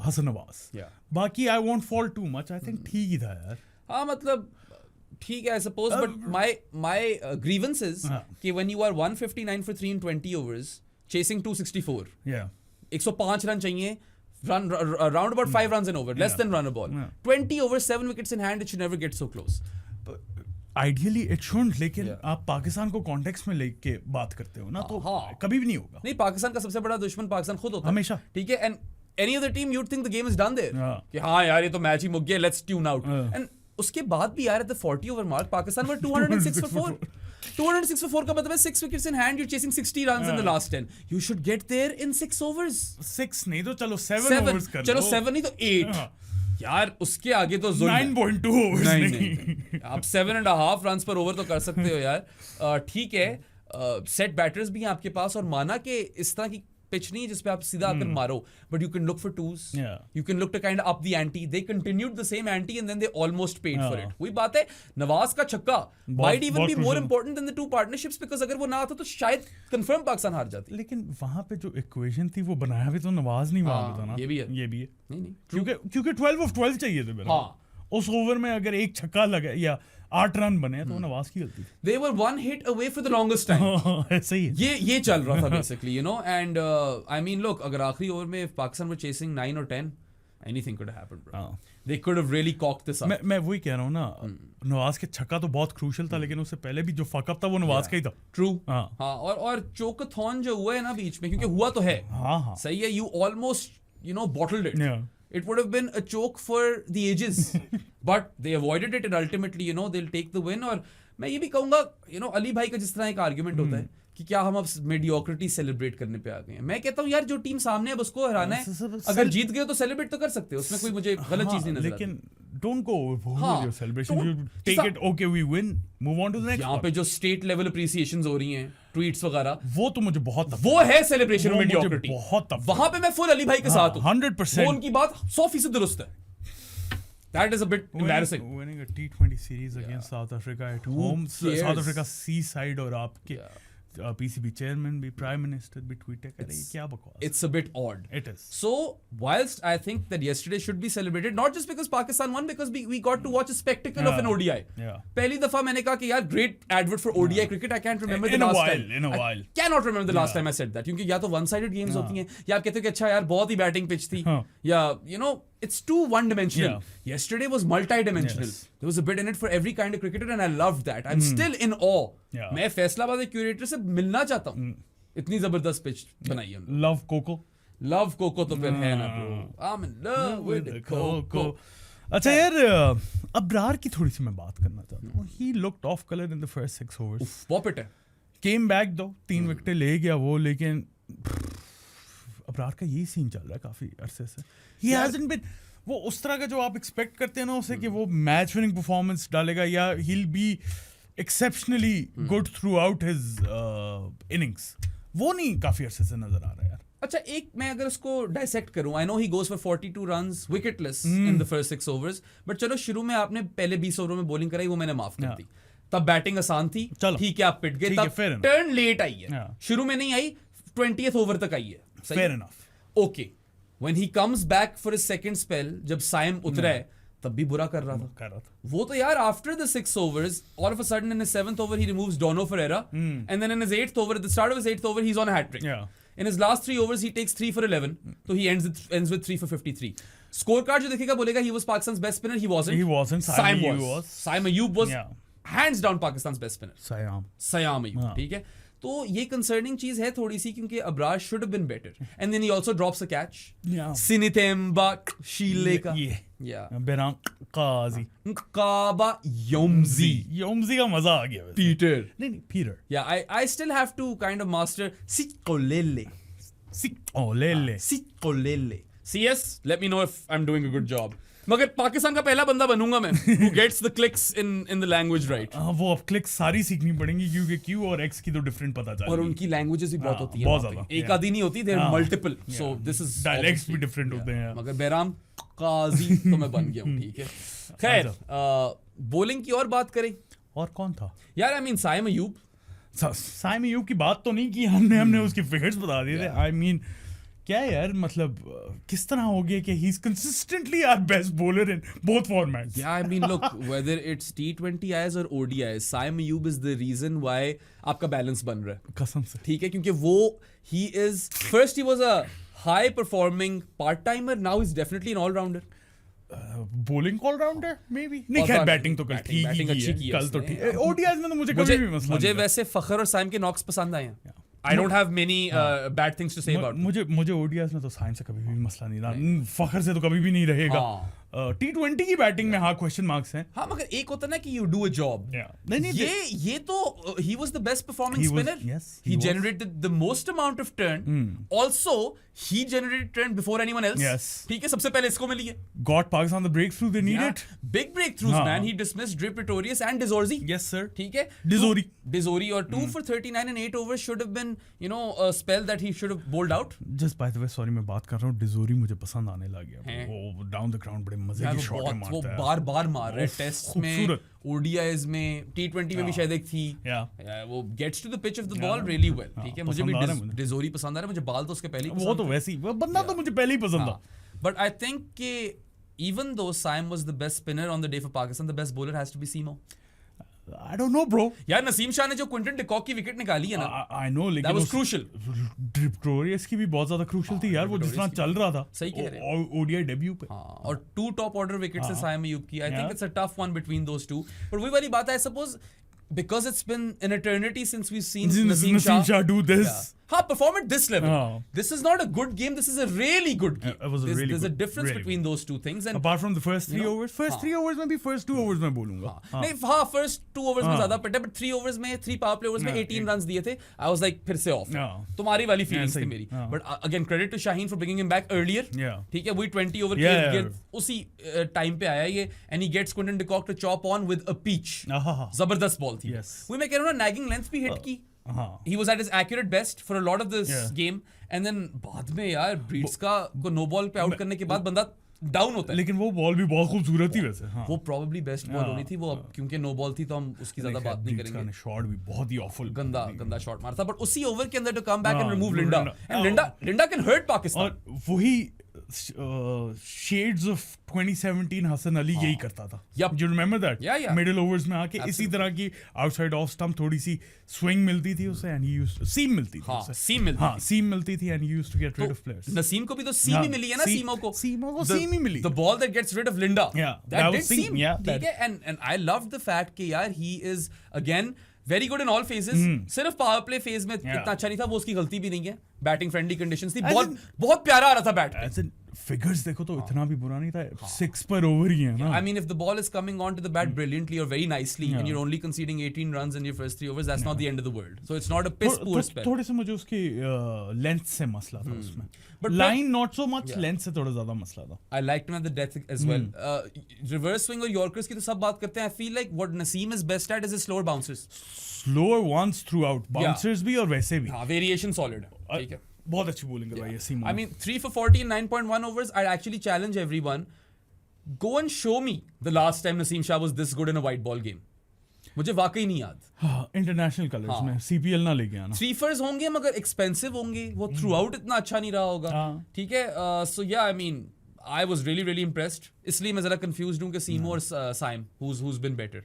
हसन नवाज। बाकी I won't fall too much, I think ठीक ही था यार। हाँ मतलब ठीक है I suppose, but my grievance is कि when you are 159 for 3 in 20 overs chasing 264, या 105 रन चाहिए, run around about 5 runs and over, less than run a ball. 20 overs, 7 wickets in hand, it should never get so close. Ideally it shouldn't, लेकिन आप पाकिस्तान को context में लेके बात करते हो ना तो कभी भी नहीं होगा। नहीं, पाकिस्तान का सबसे बड़ा दुश्मन पाकिस्तान खुद होता है हमेशा, ठीक है। And any other team you'd think the game is done there कि हाँ यार ये तो मैच ही मुक गया, लेट्स ट्यून आउट। एंड उसके बाद भी यार at the 40 over mark Pakistan were 206 for 4। 206 for 4 का मतलब है 6 wickets in hand, you're chasing 60 runs in the last 10. You should get there in 6 overs. 6 नहीं तो चलो 7 overs कर लो। चलो 7 नहीं तो 8 यार, उसके आगे तो 9.2 overs नहीं। आप 7.5 runs per over तो कर सकते हो यार। ठीक है, सेट बैटर्स भी हैं आपके पास, और माना कि इस तरह की पिच नहीं है जिसपे आप सीधा आकर मारो, but you can look for twos, you can look to kind up the ante. They continued the same ante and then they almost paid for it. वही बात है, नवाज का छक्का might even be more important than the two partnerships, because अगर वो ना आता तो शायद कंफर्म पाकिस्तान हार जाती। लेकिन वहां पे जो इक्वेशन थी वो बनाया भी तो नवाज नहीं वहां पे था ना। ये भी है। नहीं क्योंकि 12 of 12 चाहिए थे मेरा। हाँ, उस ओवर में अगर एक छक्का लगा या 8 रन बने तो नवाज की गलती थी। they were one hit away for the longest time. ऐसे ही है। ये चल रहा था basically, you know, and I mean look, अगर आखिरी ओवर में Pakistan were chasing 9 or 10, anything could have happened, bro. They could have really cocked this up. मैं वही कह रहा हूँ ना, नवाज के छक्का तो बहुत क्रूशियल था, लेकिन उससे पहले भी जो फक अप था वो नवाज का ही था। True. हाँ, और चोकथॉन जो हुआ है ना बीच में, क्योंकि हुआ तो है, हाँ सही है, you almost, you know, bottled it. It would have been a choke for the ages, but they avoided it, and ultimately, you know, they'll take the win. और मैं ये भी कहूँगा, you know, अली भाई का जिस तरह एक आर्ग्यूमेंट होता है कि क्या हम अब मेडियोक्रिटी सेलिब्रेट करने पे आ गए हैं, मैं कहता हूँ यार जो टीम सामने है उसको हराना है, अगर जीत गए तो सेलिब्रेट तो कर सकते हो, उसमें कोई मुझे गलत चीज नहीं नजर आती। लेकिन don't go overboard your celebration, you take it, okay we win, move on to the next. यहाँ पे जो स्टेट लेवल अप्रिसिएशंस हो रही हैं, ट्वीट्स वगैरह, वो तो मुझे बहुत वो है सेलिब्रेशन ऑफ मेडियोक्रिटी, बहुत वहां पे मैं फुल अली भाई के साथ हूँ, 100%। वो उनकी बात 100% दुरुस्त है। That is a bit embarrassing. Winning a T20 series against South Africa at home, South Africa seaside, और आपके PCB chairman भी, prime minister भी tweet कर रही है, क्या बकवास। It's a bit odd. It is. So whilst I think that yesterday should be celebrated, not just because Pakistan won, because we got to watch a spectacle of an ODI. पहली दफा मैंने कहा कि यार great advert for ODI cricket. I can't remember the last time. In a while. I cannot remember the last time I said that. क्योंकि या तो one-sided games होती हैं, या आप कहते हो कि अच्छा यार बहुत ही बैटिंग पिच थी, या you know it's too one-dimensional. Yesterday was multi-dimensional. There was a bit in it for every kind of cricketer, and I loved that. I'm still in awe. मैं फैसलाबाद के क्यूरेटर से मिलना चाहता हूँ, इतनी जबरदस्त पिच बनाई है। Love Coco. Love Coco तो फिर है ना bro. I'm in love with Coco. अच्छा यार, अब्रार की थोड़ी सी मैं बात करना चाहता हूँ। He looked off color in the first 6 overs. Pop it है। Came back दो 3 विकेटें ले गया वो, लेकिन अब्रार का यही सीन चल रहा है काफी अरसे से। He hasn't been वो उस तरह का जो आप एक्सपेक्ट करते हैं ना उसे कि वो मैच विनिंग परफॉर्मेंस डालेगा या he'll be exceptionally good throughout his innings, वो नहीं काफी अरसे से नजर आ रहा है यार। अच्छा, एक मैं अगर उसको डाइसेक्ट करूं, I know he goes for 42 runs wicketless in the first 6 overs, but चलो शुरू में आपने पहले 20 ओवरों में बॉलिंग कराई, वो मैंने माफ कर दी, तब बैटिंग आसान थी, ठीक है आप पिट गए, तब टर्न लेट आई है, शुरू में नहीं आई, 20th ओवर तक आई है, fair enough, okay. When he comes back for his second spell, जब साइम उतरा है तब भी बुरा कर रहा था. वो तो यार after the 6 overs, all of a sudden in his 7th over he removes Dono Ferreira, and then in his 8th over, at the start of his 8th over, he's on a hat trick. Yeah. In his last 3 overs he takes 3 for 11, so he ends with 3 for 53. Scorecard जो देखेगा बोलेगा he was Pakistan's best spinner. He wasn't. He wasn't. Saim was. Saim Ayub was Yeah. hands down Pakistan's best spinner. Saim Ayub. हाँ. ठीक है. तो ये concerning चीज है थोड़ी सी क्योंकि Abrar should have been better. And then he also drops a catch. Sinitemba Shileka. Yeah. Beram Qazi. Kaba Yomzi. Yomzi का मजा आ गया. Peter. नहीं Peter. Yeah, I still have to kind of master Sikolele. Sikolele. CS, let me know if I'm doing a good job. मगर पाकिस्तान का पहला बंदा बनूंगा मैं who gets the clicks in the language right. वो अब क्लिक्स सारी सीखनी पड़ेंगी क्योंकि Q और X की तो डिफरेंट पता चलेगी. और उनकी लैंग्वेजेस भी बहुत होती है. बहुत ज्यादा. एक आधी नहीं होती, there multiple. So this is dialects भी डिफरेंट होते हैं. मगर बेराम काजी तो मैं बन गया हूं. ठीक है. खैर बॉलिंग की और बात करें. और कौन था यार? I mean Saim Ayub. साइम अयूब की बात तो नहीं की हमने उसके फिगर्स बता दिए थे. आई मीन क्या यार, मतलब किस तरह हो गया कि he is consistently our best bowler in both formats. या I mean look, whether it's T20Is और ODIs, Saim Ayub is the reason why आपका बैलेंस बन रहा है. कसम से. ठीक है, क्योंकि वो he is first, he was a high performing part timer, now is definitely an allrounder. Bowling allrounder maybe. नहीं खैर बैटिंग तो कल ठीक ही है. कल तो ठीक. ODIs में तो मुझे कभी भी मसला. मुझे वैसे फखर और साइम के नॉक्स पसंद आए हैं. I don't have many bad things to say about मुझे ODIs में तो साइम से कभी भी मसला नहीं रहा. फखर से तो कभी भी नहीं रहेगा. T20 की बैटिंग में हाँ क्वेश्चन मार्क्स हैं. हाँ, मगर एक होता ना कि you do a job. नहीं ये तो he was the best performing spinner. He generated the most amount of turn. Also he generated turn before anyone else. ठीक है, सबसे पहले इसको मिली है. Got Pakistan the breakthrough they needed. Big breakthroughs man. He dismissed Dre Pretorius and Dizorzi. Yes sir. ठीक है. Dizori और 2 for 39 and 8 overs should have been, you know, a spell that he should have bowled out. Just by the way, sorry मैं बात कर रहा हूँ. Dizori मुझे पसंद आने लग गया. वो down the ground बड़े मजे की शॉट मारता है. वो बार मार रहा है. टेस्ट में, ODIs में, T20 में भी शायद एक थी. वो gets to the pitch of the ball really well. ठीक है, मुझे भी Dizori पसंद आ रहा है. मुझे बाल तो उसके पहले ही पसंद. वो तो वैसे ही बंदा तो मुझे पहले ही पसंद था. But I think कि even though Saim was the best spinner on the day for Pakistan, the best bowler has to be Simo. I don't know bro. यार नसीम शाह ने जो क्विंटन डिकॉक की विकेट निकाली है ना, I know, लेकिन that was crucial. Pretorius की भी बहुत ज्यादा क्रूशल थी यार. वो जिस तरह चल रहा था. सही कह रहे हैं. ODI डेब्यू पे. और 2 टॉप ऑर्डर विकेट्स है साइम अयूब की. I think it's a tough one between those two. But वही वाली बात है, I suppose because it's been an eternity since we've seen Naseem Shah do this. Perform at this level. This is not a good game. This is a really good game. It was a really There's good, a difference really between those two things. And apart from the first 3 overs, first 3 overs में भी first 2 overs में बोलूँगा. नहीं, first 2 overs में ज़्यादा पिटा, but 3 overs में 3 power play overs में 18 runs दिए थे. I was like फिर से off. तुम्हारी वाली feelings थी मेरी. But again credit to Shaheen for bringing him back earlier. ठीक है, वही 20 over के उसी time पे आया ये, and he gets Quinton de Kock to chop on with a peach. जबरदस्त ball थी. वही मैं कह रहा हूँ ना, nagging length भी hit की. He was at his accurate best for a lot of this game, and then बाद में यार ब्रीड्स का को नो बॉल पे आउट करने के बाद बंदा डाउन होता है. लेकिन वो बॉल भी बहुत खूबसूरत थी वैसे. वो probably बेस्ट बॉल होनी थी. वो अब क्योंकि नो बॉल थी तो हम उसकी ज्यादा बात नहीं करेंगे. शॉट भी बहुत ही awful, गंदा शॉट मारा था. बट उसी ओवर के अंदर to come back and remove Linda, and Linda can hurt Pakistan. और वही shades of 2017 हसन अली यही करता था. You remember that? Middle overs में आके इसी तरह की outside off stump थोड़ी सी swing मिलती थी उसे, and he used seam मिलती थी उसे. seam मिलती थी, and he used to get rid of players. Naseem को भी तो seam ही मिली है ना. Seam को seam he milli. The ball that gets rid of Linda. that did seam. ठीक है, and I love the fact कि यार he is again very good in all phases. सिर्फ पावर प्ले फेज में इतना अच्छा नहीं था. वो उसकी गलती भी नहीं है. बैटिंग फ्रेंडली कंडीशंस थी. बहुत प्यारा आ रहा था बैट. फिगर्स देखो तो इतना भी बुरा नहीं था. 6 पर ओवर ही है ना. I mean if the ball is coming onto the bat brilliantly or very nicely and you're only conceding 18 runs in your first 3 overs, that's not the end of the world. So it's not a piss poor spell. थोड़े से मुझे उसकी length से मसला था उसमें. But line not so much, length से थोड़ा ज्यादा मसला था. I liked him at the death as well. Reverse swing और Yorkers की तो सब बात करते हैं. I feel like what Naseem is best at is his slower bouncers. Slower ones throughout. Bouncers भी और वैसे भी. हाँ, variation solid. ठीक है. बहुत अच्छी bowling करवाई है सीमा. I mean 3 for 40 in 9.1 overs. I'd actually challenge everyone. Go and show me the last time Naseem Shah was this good in a white ball game. मुझे वाकई नहीं याद। हाँ, इंटरनेशनल कलर्स में CPL ना लेके आना। 3 होंगे मगर एक्सपेंसिव होंगे, वो थ्रू आउट इतना अच्छा नहीं रहा होगा। हाँ। ठीक है, सो या I mean I was really really impressed, इसलिए मैं जरा कंफ्यूज्ड हूं कि सीमो और Saim who's been better।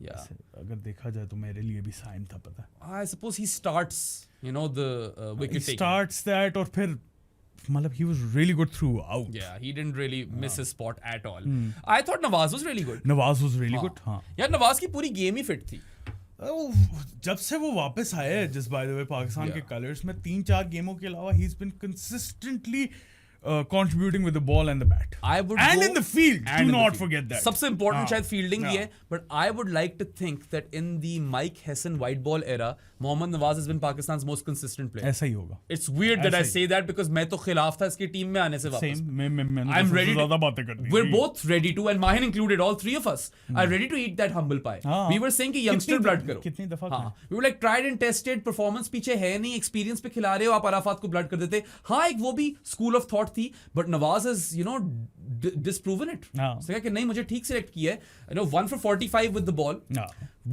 Yeah. अगर देखा जाए तो मेरे लिए भी साइम था, पता है। I suppose he starts, you know, the wicket taking. Starts that और फिर मतलब he was really good throughout. Yeah, he didn't really miss his spot at all. I thought Nawaz was really good. Nawaz was really good, हाँ। यार नवाज की पूरी game ही fit थी। जब से वो वापस आया है जिस बाय द वे पाकिस्तान के कलर्स में 3-4 गेमों के अलावा he's been consistently contributing with the ball and the bat. I would and go- in the field. and Do in the not field. forget that. सबसे important हाँ, शायद फील्डिंग भी हाँ। है, but I would like to think that in the Mike Hesson white ball era, Mohammad Nawaz has been Pakistan's most consistent player. ऐसा ही होगा। It's weird that I ऐसा ही। say that because मैं तो खिलाफ था इसकी टीम में आने से वापस। Same, मैं I'm ready to- ज़्यादा बातें करनी We're थी। both ready to, and Mahin included, all three of us are ready to eat that humble pie. हाँ। We were saying कि youngster कितनी- blood करो। कितनी दफा हाँ, we were like tried and tested, performance पीछे है नहीं, experience पे खिला रहे हो, आप अराफात को blood कर देते। हाँ, एक वो भी school of thought थी, but Nawaz has, you know, disproven it. हाँ। उसने कहा कि नहीं, मुझे ठीक select किया है, you know, 1 for 45 with the ball. हाँ।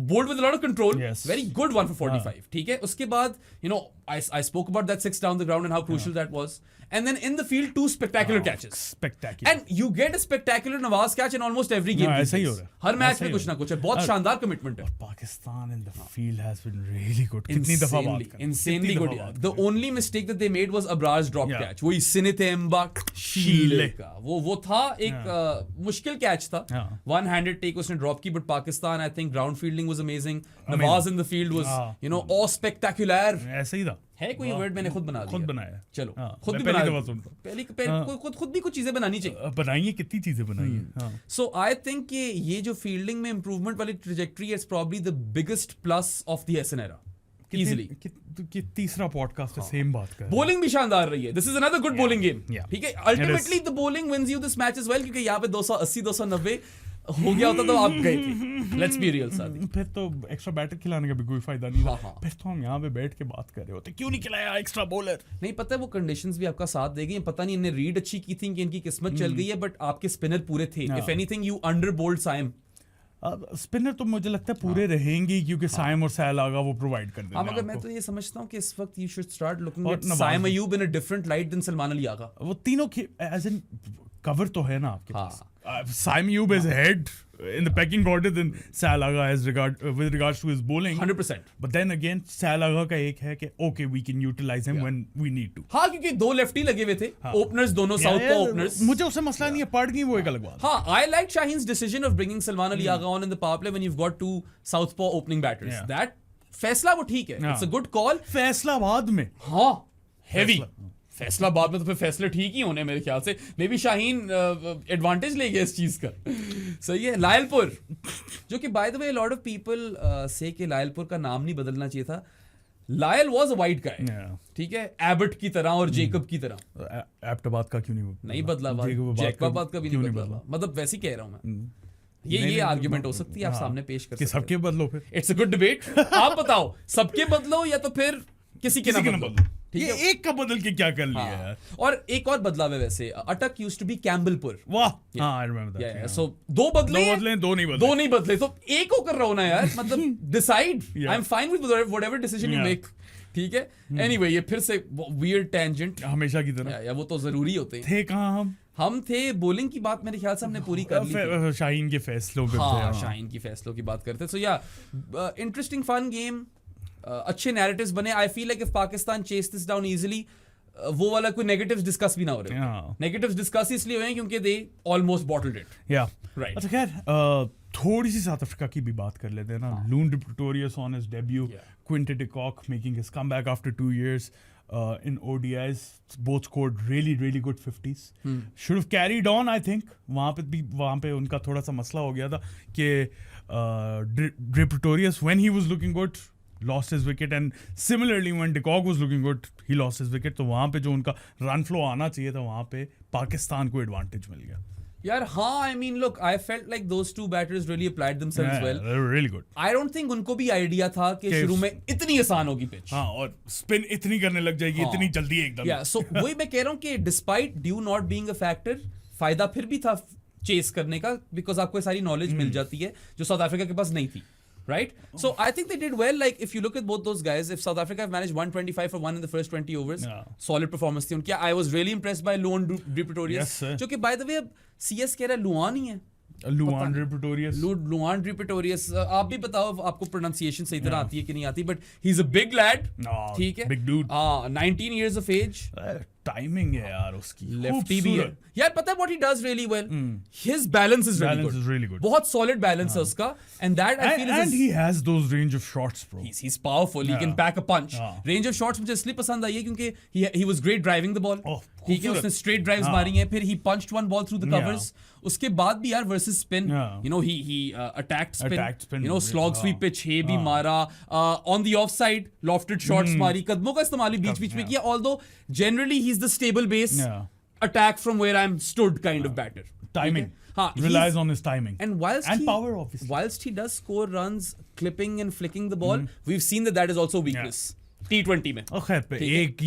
Bowled with a lot of control. Yes. Very good 1 for 45. ठीक है, उसके बाद, you know, I spoke about that 6 down the ground and how crucial that was. And then in the field, 2 spectacular catches. Spectacular. And you get a spectacular Nawaz catch in almost every game. हाँ, these ऐसा ही days. हो रहा है। हर match ऐसा में ही कुछ हो ना रहा कुछ है, बहुत शानदार कमिटमेंट है। Pakistan in the field has been really good. कितनी दफा बात करें? Insanely कितनी good. दफा यार. बात The करें? only mistake that they made was Abrar's drop Yeah. catch. वही Sinetemba Shile का वो था एक मुश्किल कैच था. Yeah. One handed take उसने ड्रॉप की, but Pakistan I think ground fielding was amazing. Nawaz in the field was हाँ. you know awe spectacular. ऐसा ही था। है कोई वर्ड मैंने खुद बना दिया. खुद बनाया। चलो हाँ, खुद मैं भी पहली बना दफा सुनता हूँ। पहली खुद भी कुछ चीजें बनानी चाहिए. बनाइए, कितनी चीजें बनाइए। हाँ। So I think कि ये जो फील्डिंग में इम्प्रूवमेंट वाली trajectory is probably the biggest plus of the SN era. Easily. तीसरा पॉडकास्ट है, सेम बात कर। बॉलिंग भी शानदार रही है. This is another good bowling game. Yeah. ठीक है. Ultimately the bowling wins you this match as well, क्योंकि यहाँ पे 280 290 हो गया होता तो आप गए थे. Let's be real सादी. फिर तो एक्स्ट्रा बैटर खिलाने का भी कोई फायदा नहीं हाँ, था। हाँ. फिर तो हम यहाँ पे बैठ के बात कर रहे होते, क्यों नहीं खिलाया एक्स्ट्रा बॉलर? नहीं पता है वो कंडीशंस भी आपका साथ देगी. पता नहीं इन्हें रीड अच्छी की थी कि इनकी किस्मत चल गई है, बट आपके स्पिनर पूरे थे. हाँ. If anything you under bowled Saim. Spinner तो मुझे लगता है पूरे रहेंगी, क्योंकि साइम और सैलागा वो प्रोवाइड कर देंगे हाँ, मगर मैं आपको। तो ये समझता हूँ कि इस वक्त you should start looking और at नवाज Saim भी। Ayub in a different light than Salman Ali Agha. वो तीनों की एज इन कवर तो है ना आपके हाँ. पास। Saim Ayub is ahead in the pecking order than Sailaga with regards to his bowling. 100%. But then again, Sailaga का एक है कि okay, we can utilize him when we need to. हाँ, क्योंकि 2 लेफ्टी लगे हुए थे. ओपनर्स दोनों साउथ ओपनर्स. मुझे उससे मसला नहीं है, पड़ गई वो एक अलग बात। हाँ, I liked Shaheen's decision of bringing Salman Ali Agha on in the power play when you've got 2 southpaw opening batters. Yeah. That फैसला वो ठीक है. It's a good call. Faisalabad में हाँ, heavy. फैसलाबाद में तो फिर फैसले ठीक ही होने मेरे ख्याल से. मे बी शाहीन एडवांटेज ले गया इस चीज का. सही है. लायलपुर, जो कि by the way lot of people से कि लायलपुर का नाम नहीं बदलना चाहिए था. Lyell was a white guy. Yeah. ठीक है, एबट की तरह और जेकब की तरह. एबटाबाद का क्यों नहीं बदला. जैकबाबाद का भी नहीं बदला. मतलब वैसे ही कह रहा हूँ मैं. ये आर्ग्यूमेंट हो सकती है, आप सामने पेश कर कि सकते सबके बदलो फिर। It's a good debate. आप बताओ, सबके बदलो या तो फिर किसी के ना बदलो. ठीक ये है. एक का बदल के क्या कर लिया हाँ. यार? और एक और बदलाव है वैसे. अटक यूज्ड टू बी कैम्बलपुर. वाह, हाँ, I remember that, Yeah, yeah. so दो बदले दो बदले, दो नहीं बदले। दो नहीं बदले, तो एक होकर रहो ना यार. मतलब decide. Yeah. I am fine with whatever decision you Yeah. Make. ठीक है. एनीवे, ये फिर से वियर्ड टेंजेंट. हमेशा की तरह या वो तो जरूरी होते हैं. थे कहाँ हम? हम थे बॉलिंग की बात मेरे ख्याल से हमने पूरी कर ली थी. शाहीन के फैसलों पे थे, हाँ, हाँ। शाहीन की फैसलों की बात करते. So yeah interesting fun game. अच्छे नैरेटिव्स बने. I feel like if Pakistan chase this down easily, वो वाला कोई नेगेटिव्स डिस्कस भी ना हो रहे. हाँ। नेगेटिव्स डिस्कस इसलिए हुए हैं क्योंकि दे ऑलमोस्ट बॉटल्ड इट. या Right. अच्छा, खैर थोड़ी सी साउथ अफ्रीका की भी बात कर लेते हैं ना. Lhuan Pretorius on his debut, Yeah. Quinton de Kock making his comeback after 2 years in ODIs, both scored really good 50s. Should have carried on, I think. वहाँ पे उनका थोड़ा सा मसला हो गया था कि Dre Pretorius, when he was looking good, lost his wicket, and similarly when de Kock was looking good, he lost his wicket. तो वहाँ पे जो उनका रन फ्लो आना चाहिए था, वहाँ पे पाकिस्तान को एडवांटेज मिल गया. यार हाँ, आई mean look, I felt like those two batters really applied themselves well. They were really good. I don't think उनको भी आइडिया था कि शुरू में इतनी आसान होगी पिच. हाँ, और स्पिन इतनी करने लग जाएगी, हाँ. इतनी जल्दी एकदम. या सो वही मैं कह रहा हूँ कि despite due not being a factor, फायदा फिर भी था चेस करने का, बिकॉज आपको सारी नॉलेज मिल जाती है जो साउथ अफ्रीका के पास नहीं थी. right? So I think they did well. Like if you look at both those guys, if South Africa have managed 125 for 1 in the first 20 overs, solid performance थी उनकी. I was really impressed by Luan de Pretorius, Yes, sir. जो कि by the way अब CS कह रहा है Luan ही है. Luan de Pretorius. Luan de Pretorius. आप भी बताओ आपको प्रोनाउंसिएशन सही तरह आती है कि नहीं आती, but he is a big lad. ठीक है, big dude. 19 years of age. Timing है यार उसकी. लेफ्टी भी है यार. पता है what he does really well? His balance is really good. बहुत solid balance है उसका, and that I feel and he has those range of shots, bro. He's powerful. He can pack a punch. Range of shots मुझे इसलिए पसंद आई है क्योंकि he was great driving the ball. ठीक है, उसने straight drives मारी हैं, फिर he punched one ball through the covers. उसके बाद भी यार versus spin, you know, he attacked spin. You know, slog sweep पे 6 भी मारा. On the offside lofted shots मारी. कदमों का इस्तेमाल भी बीच में किया. Although generally he's the stable base attack from where I'm stood kind of batter. Timing. Relies on his timing. And power, obviously. Whilst he does score runs, clipping and flicking the ball, we've seen that is also weakness. T20 में. एक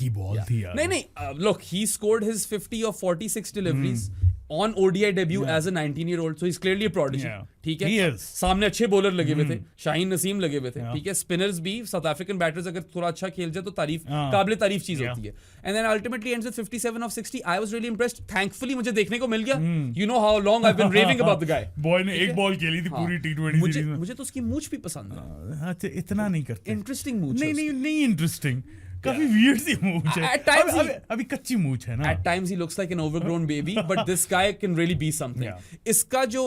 ही ball थी यार. नहीं. Look, he scored his 50 or 46 deliveries on ODI debut as a 19-year-old, so he's clearly a prodigy. ठीक है. He is. सामने अच्छे bowler लगे हुए थे. शाहीन नसीम लगे हुए थे. ठीक है. स्पिनर्स भी, साउथ अफ्रीकन बैटर्स अगर थोड़ा अच्छा खेल जाए तो काबिल तारीफ चीज होती है. And then ultimately ends with 57 of 60. I was really impressed. Thankfully मुझे देखने को मिल गया. You know how long I've been raving about the guy. Boy ने एक बॉल खेली थी पूरी T20 सीरीज में. मुझे तो उसकी मूंछ भी पसंद है. अच्छा, इतना नहीं करते. इंटरेस्टिंग मूंछ. नहीं इंटरेस्टिंग. काफी weird सी मूंछ है. At times अभी कच्ची मूंछ है ना. At times he looks like an overgrown baby, but this guy can really be something. इसका जो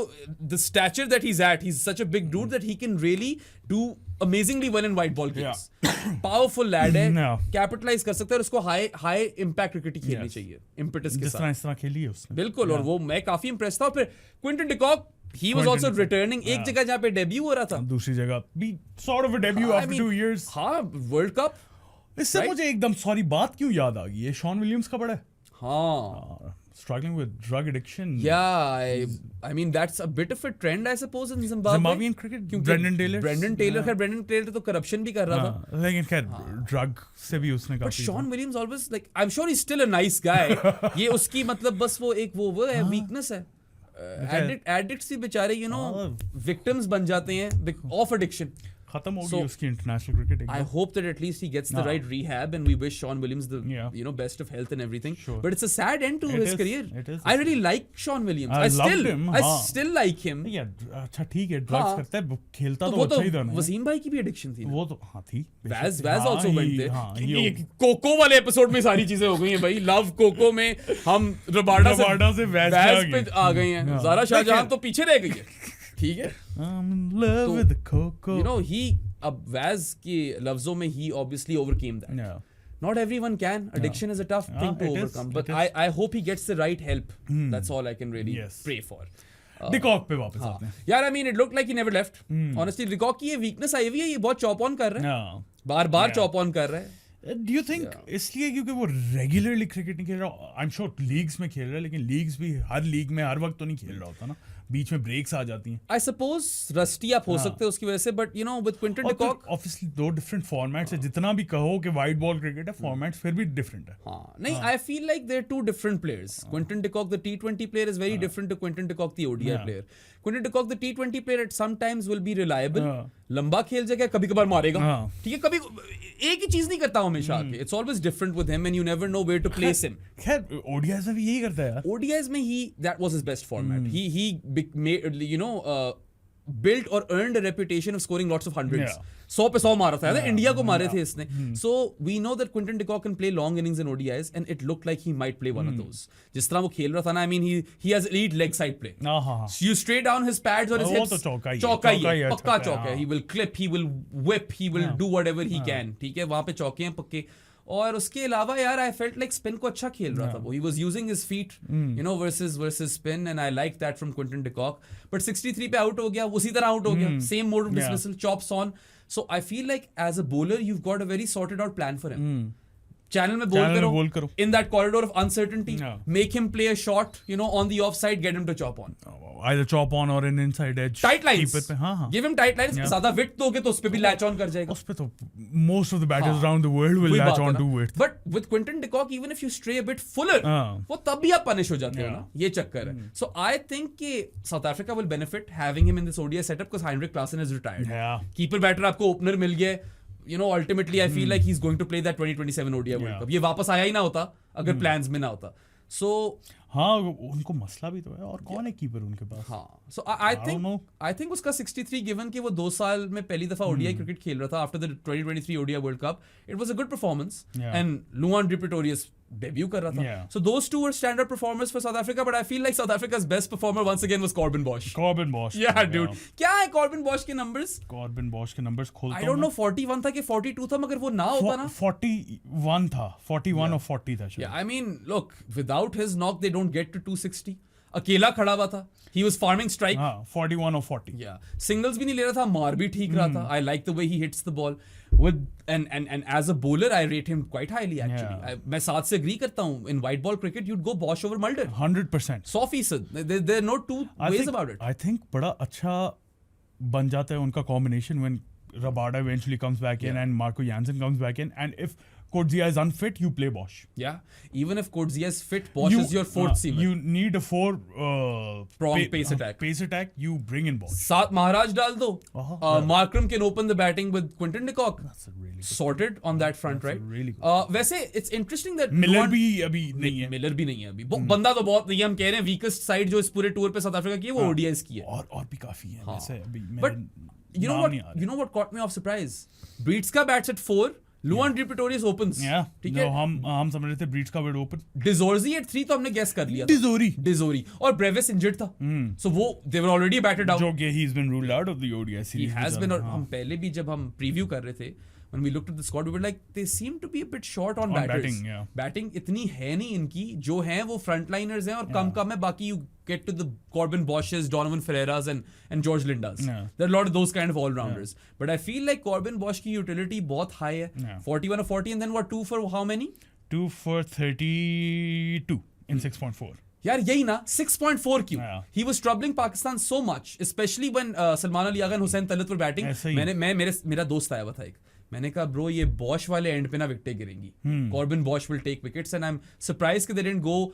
the stature that he's at, he's such a big dude that he can really do amazingly well in white ball games. Powerful lad है. Capitalize कर सकता है और उसको high impact cricket खेलनी चाहिए. Impetus के साथ. जिस तरह खेली है उसने. बिल्कुल. और वो मैं काफी impressed था. और फिर Quinton de Kock, he was also returning. एक जगह जहाँ पे debut हो रहा था. दूसरी जगह भी sort of a debut after 2 years. हाँ, World Cup. इससे मुझे एकदम सॉरी बात क्यों याद आ गई है. शॉन विलियम्स का बड़ा है. हाँ. Struggling with drug addiction. Yeah, I mean that's a bit of a trend I suppose in Zimbabwe. Zimbabwean cricket. Brendan Taylor. खैर Brendan Taylor तो corruption भी कर रहा था. लेकिन खैर drug से भी उसने काफी. But Sean Williams always like I'm sure he's still a nice guy. ये उसकी मतलब बस वो एक वो है weakness है. Addicts भी बेचारे you know victims बन जाते हैं of addiction. खत्म हो गई उसकी international cricket. I hope that at least he gets the right rehab, and we wish Sean Williams the you know best of health and everything. Sure. But it's a sad end to his career. It is. I really like Sean Williams. I loved him. I still like him. अच्छा ठीक है, drugs करता है, खेलता तो अच्छा ही था ना. वसीम भाई की भी एडिक्शन थी. वो तो हाँ थी. Vaz also went there. Coco वाले एपिसोड में सारी चीजें हो गई हैं भाई. लव कोको में हम रबाडा से Vaz पे आ गए हैं. ज़ारा शाहजहां तो पीछे रह गई है. ठीक है. I'm in love with the coco. You know अब Vaz के लफ्जों में he obviously overcame that. Yeah. Not everyone can. Addiction is a tough thing to overcome. But I hope he gets the right help. That's all I can really pray for. de Kock पे वापस आते हैं. यार I mean it looked like he never left. Honestly, de Kock की ये weakness आई हुई है. ये बहुत chop on कर रहा है. बार chop on कर रहा है. Do you think इसलिए क्योंकि वो रेगुलरली क्रिकेट नहीं खेल रहा? I'm sure लीग्स में खेल रहा है, लेकिन लीग्स भी हर लीग में हर वक्त तो नहीं खेल रहा होता ना. बीच में ब्रेक्स आ जाती हैं. I suppose रस्टी आप हो सकते हैं उसकी वजह से, but you know with Quinton de Kock obviously दो डिफरेंट फॉर्मेट्स है. जितना भी कहो कि वाइट बॉल क्रिकेट है, फॉर्मेट्स फिर भी डिफरेंट है. हाँ नहीं, I feel like they're two different players. Quinton de Kock the T20 player is very different to Quinton de Kock the ODI player. Quinton de Kock the T20 player at sometimes will be reliable. लंबा खेल जाएगा, कभी कभार मारेगा. ठीक है, कभी एक ही चीज नहीं करता हमेशा आके. It's always different with him and you never know where to place him. खैर ODIs में भी यही करता है यार. ODIs में that was his best format. He made you know built or earned a reputation of scoring lots of hundreds. 100 पे 100 मारा था. इंडिया को मारे थे इसने. So we know that Quinton de Kock can play long innings in ODIs and it looked like he might play one of those. जिस तरह वो खेल रहा था ना, I mean he has elite leg side play. You straight down his pads or his hips. वो तो चौका ही है, पक्का चौका है. He will clip, he will whip, he will do whatever he can. ठीक है, वहाँ पे चौके हैं पक्के. और उसके अलावा यार I felt like spin को अच्छा खेल रहा था वो. He was using his feet, you know, versus spin, and I like that from Quinton de Kock. But 63 पे out हो गया, उसी तरह out हो गया. Same mode of dismissal, chops on. So I feel like as a bowler you've got a very sorted out plan for him. Channel में बोल करो in that corridor of uncertainty. Make him play a shot, on the offside, get him to chop on. Either chop on or an inside edge. Tight lines. Keep it पे, हाँ. Give him tight lines. ज़्यादा width दोगे तो उस पे भी latch on कर जाएगा. उस पे तो most of the batters around the world will latch on to it. But with Quinton de Kock, even if you stray a bit fuller, वो तब भी आप punish हो जाते हो ना. ये चक्कर है. So I think कि South Africa will benefit having him in this ODI setup because Heinrich Klaasen is retired. Yeah. Keeper batter आपको opener मिल गया. Ultimately I feel like he's going to play that 2027 ODI World Cup. ये वापस आया ही ना होता अगर plans में ना होता. So हाँ उनको मसला भी तो है और कौन है कीपर उनके पास. हाँ so I think उसका 63 given कि वो 2 साल में पहली दफा ODI क्रिकेट खेल रहा था after the 2023 ODI World Cup. It was a good performance and Luan de Pretorius debut कर रहा था. So those two were standard performers for South Africa, but I feel like South Africa's best performer once again was Corbin Bosch. Yeah, dude. क्या है Corbin Bosch के numbers? Corbin Bosch के numbers खोलता हूँ. I don't know 41 था कि 42 था मगर वो ना होता ना. 41 था. 41 और 40 था शायद. Yeah, I mean, look, without his knock they don't get to 260. अकेला खड़ा हुआ था. He was farming strike. 41 or 40. Yeah. Singles भी नहीं ले रहा था, मार भी ठीक रहा था. I like the way he hits the ball. With and as a bowler, I rate him quite highly actually. मैं साथ से agree करता हूँ. In white ball cricket, you'd go Bosch over Mulder. 100%. 100%. There are no two ways about it. I think बड़ा अच्छा बन जाता है उनका combination when Rabada eventually comes back in and Marco Jansen comes back in, and if Coetzee is unfit, you play Bosch. Yeah, even if Coetzee is fit, Bosch is your fourth seamer. You need a prong pace attack. Pace attack, you bring in Bosch. साथ महाराज डाल दो. Markram can open the batting with Quinton de Kock. That's a really good sorted on that front, That's right? Really good. वैसे it's interesting that Miller भी अभी नहीं है. Miller भी नहीं है अभी. बंदा तो बहुत नहीं है. हम कह रहे हैं weakest side जो इस पूरे टूर पे साउथ अफ्रीका की है वो ODIs की है. और भी काफी है वैसे अभी. But you know what caught me off surprise? Breeds का bats at 4. Luan de Pretorius opens. ठीक है. हम समझ रहे थे Breeds का बैट ओपन. Dizorzi at 3 तो हमने guess कर लिया था. Dizori और Brevis injured था. So वो they were already batted out. जो कि he's been ruled out of the ODI series. He has been. और हम पहले भी जब हम preview कर रहे थे, when we looked at the squad, we were like, they seem to be a bit short on batters. Batting इतनी है नहीं इनकी. जो हैं वो frontliners हैं और कम है. बाकी you get to the Corbin Bosches, Donovan Ferreiras and George Lindas. There are a lot of those kind of all-rounders. But I feel like Corbin Bosch की utility बहुत high है. 41 or 40 and then what, 2 for how many? 2 for 32 in 6.4. यार यही ना 6.4 क्यों? He was troubling Pakistan so much, especially when Salman Ali Agha and Hussain Talit were batting. मेरा दोस्त आया हुआ था एक. मैंने कहा ब्रो ये बॉश वाले एंड पे ना विकेटें गिरेंगी. Corbin Bosch will take wickets and I am surprised कि they didn't go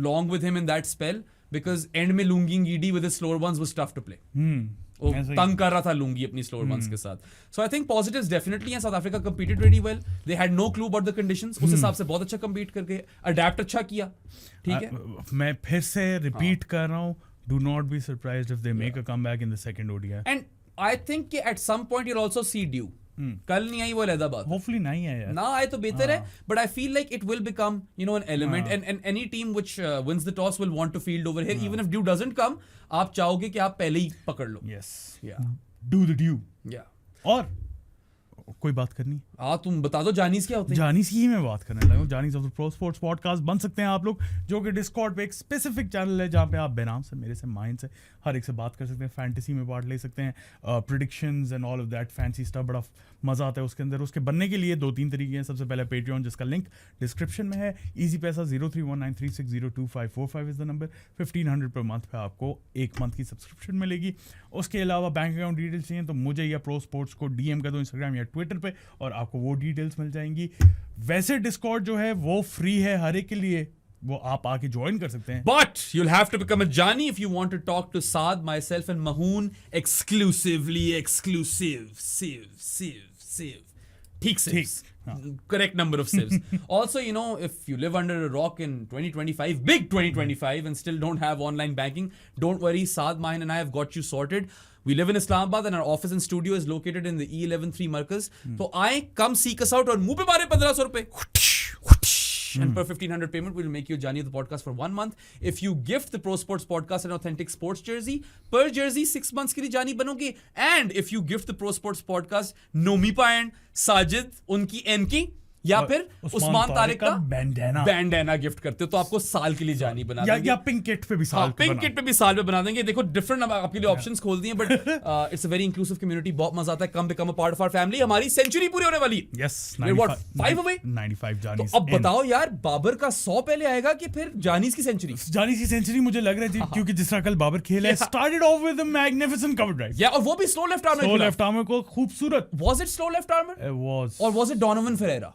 long with him in that spell because end में लुंगी गीडी with his slower ones was tough to play. वो तंग कर रहा था लुंगी अपनी स्लोअर वंस के साथ. So I think positives definitely हैं. South Africa competed very well. They had no clue about the conditions. उस हिसाब से बहुत अच्छा कंपीट करके अडैप्ट अच्छा किया. ठीक है. मैं फिर से रिपीट कर रहा हूं, do not be surprised if they make a comeback in the second ODI. And I think कि at some point you'll also see due. कल नहीं आई वो अलग बात. Hopefully नहीं है यार. ना आए तो बेहतर है. But I feel like it will become an element and any team which wins the toss will want to field over here even if due doesn't come. आप चाहोगे कि आप पहले ही पकड़ लो. Yes. Yeah. Do the due. Yeah. और कोई बात करनी. तुम बता दो जानीस क्या होते हैं. जानीस की ही मैं बात करने लगा हूँ. जानीस of the pro sports podcast बन सकते हैं आप लोग, जो कि डिस्कॉर्ड पे एक स्पेसिफिक चैनल है जहाँ पे आप बेनाम से, मेरे से, माइन से, हर एक से बात कर सकते हैं. फैंटेसी में पार्ट ले सकते हैं, predictions and all of that fancy stuff. बड़ा मजा आता है उसके अंदर. उसके बनने के लिए 2-3 तरीके हैं. सबसे पहले पेट्रियन, जिसका लिंक डिस्क्रिप्शन में है. इजी पैसा 031936025545 is the number. 1500 per month पे आपको 1 मंथ की सब्सक्रिप्शन मिलेगी. उसके अलावा बैंक अकाउंट डिटेल्स चाहिए तो मुझे या प्रो स्पोर्ट्स को DM कर दो इंस्टाग्राम या ट्विटर पे और आपको वो डिटेल्स मिल जाएंगी. वैसे डिस्कॉर्ड जो है वो फ्री है हर एक के लिए, वो आप आके ज्वाइन कर सकते हैं. But you'll have to become a Jani if you want to talk to Saad, myself and Mahoon exclusively. ठीक sieves. Correct number of sieves. Also, if you live under a rock in 2025, big 2025, and still don't have online banking, don't worry. Saad, Mahin and I have got you sorted. We live in Islamabad and our office and studio is located in the E113 Markaz. So come seek us out और मुंह पे मारे 1500 रुपए. And per 1500 payment, we'll make you a Jani of the podcast for 1 month. If you gift the Pro Sports podcast an authentic sports jersey, per jersey 6 months के लिए Jani बनोगे. And if you gift the Pro Sports podcast Nomipa and Sajid, उनकी N की, या फिर उस्मान तारिक का बैंडेना gift करते हो, तो आपको साल के लिए जानी बना देंगे, या पिंक किट पे भी साल पिंक किट पे भी साल में बना देंगे। देखो डिफरेंट आपके लिए ऑप्शंस खोल दिए, but it's a very inclusive community, बहुत मजा आता है। Come become a part of our family. हमारी सेंचुरी पूरी होने वाली है। यस, 5 अवे 95 जानीज। तो अब बताओ यार, बाबर का 100 पहले आएगा कि फिर जानीज की सेंचुरी? जानीज की सेंचुरी मुझे लग रहा है क्योंकि जिस तरह कल बाबर खेला है, started off with a magnificent cover drive. या और वो भी स्लो लेफ्ट आर्म में। स्लो लेफ्ट आर्म को खूबसूरत। Was it slow left arm? It was. Or was it Donovan Ferreira?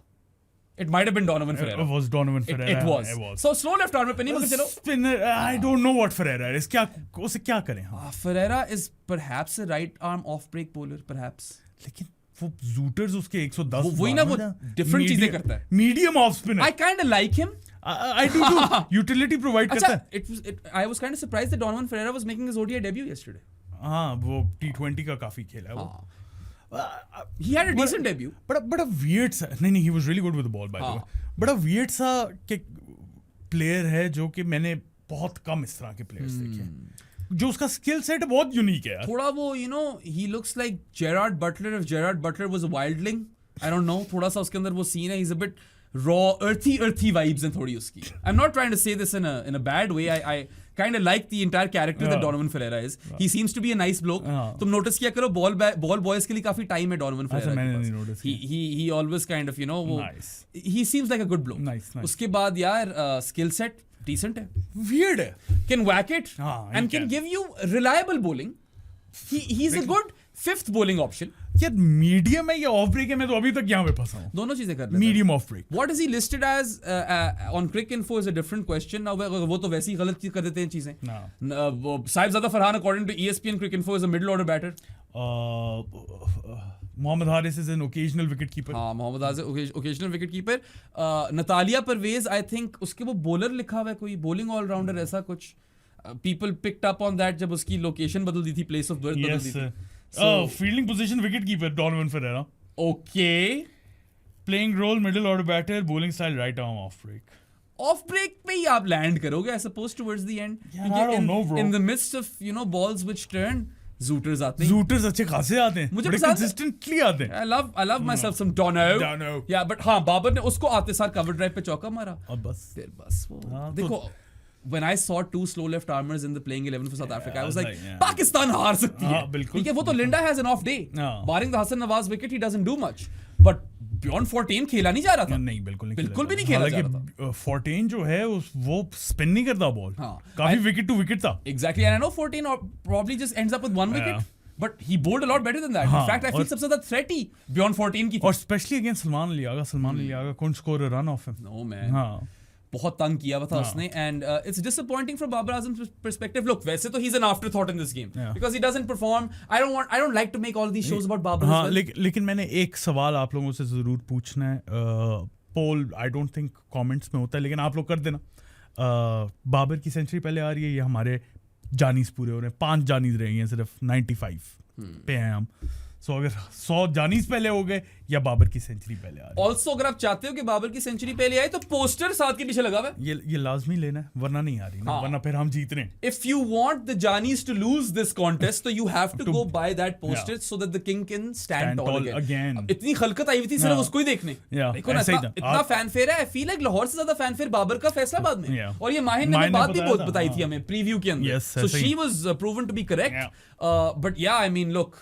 It might have been Donovan Ferreira. It was Donovan Ferreira. It was. So slow left arm पे नहीं, मगर चलो spinner. I don't know what Ferreira is. क्या उसे क्या करें हम? Ferreira is perhaps a right arm off break bowler, perhaps. लेकिन वो जूटर्स उसके 110 वही ना, वो डिफरेंट चीजें करता है। Medium off spinner. I kind of like him. I do too. Utility provide करता है। I was kind of surprised that Donovan Ferreira was making his ODI debut yesterday. हाँ, वो T20 का काफी खेला है वो। He had a decent debut. बड़ा weird सा, नहीं, he was really good with the ball by the way. बड़ा weird सा कि प्लेयर है जो कि मैंने बहुत कम इस तरह के प्लेयर्स देखे, जो उसका स्किल सेट बहुत यूनिक है यार। थोड़ा वो he looks like Gerard Butler if Gerard Butler was a wildling. I don't know, थोड़ा सा उसके अंदर वो सीन है। He's a bit raw, earthy vibes हैं थोड़ी उसकी। I'm not trying to say this in a bad way. I kind of like the entire character that Donovan Ferreira is. He seems to be a nice bloke. तुम notice किया करो, ball boys के लिए काफी time है Donovan Ferreira के पास। He always kind of वो he seems like a good bloke. Nice. उसके बाद यार स्किल सेट decent है, weird है, can whack it and can give you reliable bowling. He's a good fifth bowling option. यार medium है या of break है, मैं तो अभी तक यहाँ पे फंसा हूँ। दोनों चीजें कर लेता है। Medium off break. What is he listed as on Crick Info is a different question. Now वो तो वैसे ही गलत कर देते हैं चीजें। Sahibzada Farhan according to ESPN Crick Info is a middle order batter. Mohammad Haris is an occasional wicket keeper. हाँ, Mohammad Haris occasional wicket keeper. Natalia Parvez I think उसके वो bowler लिखा हुआ है कोई, bowling all rounder ऐसा कुछ। People picked up on that जब उसकी location बदल दी थी, place of birth बदल दी थी। Fielding position wicket keeper Donovan Ferreira. Okay. Playing role middle order batter, bowling style right arm off break. Off break पे ही आप लैंड करोगे, I suppose towards the end. In the midst of balls which turn, shooters आते हैं। जूटर्स अच्छे खासे आते हैं, मुझे कंसिस्टेंटली आते हैं। I love myself some Dono. या बट हाँ, बाबर ने उसको आते सार कवर ड्राइव पे चौका मारा और बस फिर बस वो देखो। When I saw 2 slow left armers in the playing 11 for South Africa, I was like, Pakistan हार सकती है। ठीक है, वो तो Linda has an off day. Barring the Hassan Nawaz wicket, he doesn't do much. But beyond 14 खेला नहीं जा रहा था। नहीं, बिल्कुल भी नहीं खेला जा रहा था। 14 जो है वो स्पिन नहीं करता बॉल, काफी विकेट टू विकेट था। Exactly, and I know 14 probably just ends up with 1 wicket. But he bowled a lot better than that. In fact, I feel सबसे ज़्यादा threat ही beyond 14 की थी। और स्पेशली अगेंस्ट सलमान लियागा couldn't score a run off him. No man. हाँ, बहुत तंग किया हुआ था उसने, and it's disappointing from Babar Azam's perspective. Look, वैसे तो he's an afterthought in this game because he doesn't perform. I don't like to make all these shows about Babar. हाँ, लेकिन मैंने एक सवाल आप लोगों से जरूर पूछना है। पोल आई डोंट थिंक कमेंट्स में होता है, लेकिन आप लोग कर देना। बाबर की सेंचुरी पहले आ रही है या हमारे जानीज पूरे हो रहे हैं? 5 जानीज रह गए हैं सिर्फ, 95 पे हैं हम। सो अगर 100 जानीज पहले हो गए या बाबर की सेंचुरी पहले आ रही है। ऑल्सो अगर आप चाहते हो कि बाबर की सेंचुरी पहले आए तो पोस्टर साथ के पीछे लगा हुआ है। ये लाजमी लेना है, वरना नहीं आ रही ना, वरना फिर हम जीत रहे हैं। If you want the Janis to lose this contest, so you have to go buy that poster so that the king can stand tall again. इतनी खलकत आई हुई थी सिर्फ उसको ही देखने। देखो ना, इतना फैनफेयर है। I feel like लाहौर से ज्यादा फैनफेयर बाबर का फैसलाबाद में। और ये माहिर ने बात भी बहुत बताई थी हमें प्रीव्यू के अंदर। So she was proven to be correct. But yeah, I mean, look,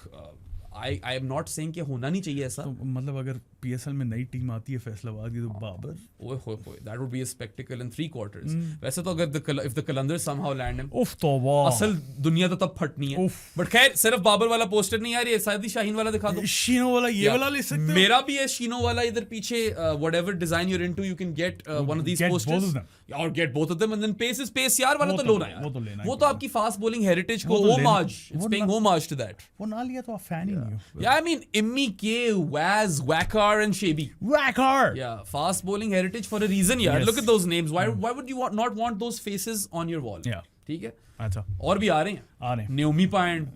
I am not saying कि होना नहीं चाहिए ऐसा। तो मतलब अगर PSL में नई टीम आती है फैसलाबाद की, तो बाबर, ओए that would be a spectacle in 3 quarters. वैसे तो अगर if the Qalandars somehow land him, उफ तौबा, असल दुनिया तो तब फटनी है। बट खैर, सिर्फ बाबर वाला पोस्टर नहीं यार, ये सादी शाहीन वाला दिखा दो। शीनो वाला, ये वाला ले सकते हो। मेरा भी है शीनो वाला इधर पीछे। whatever design you're into, you can get one of these posters or get both of them, and then pace is pace यार वाला तो लोना यार। वो तो आपकी फास्ट बॉलिंग हेरिटेज को homage, it's paying homage to that. वो ना लिया तो आप फैन ही नहीं हो। Yeah, I mean, Immi K, Waz, Wacker and Shebi. Wacker! Yeah, fast bowling heritage for a reason, yaar. Look at those names. Why would you not want those faces on your wall? Yeah. ठीक है? अच्छा। और भी आ रहे हैं। Naomi Payne,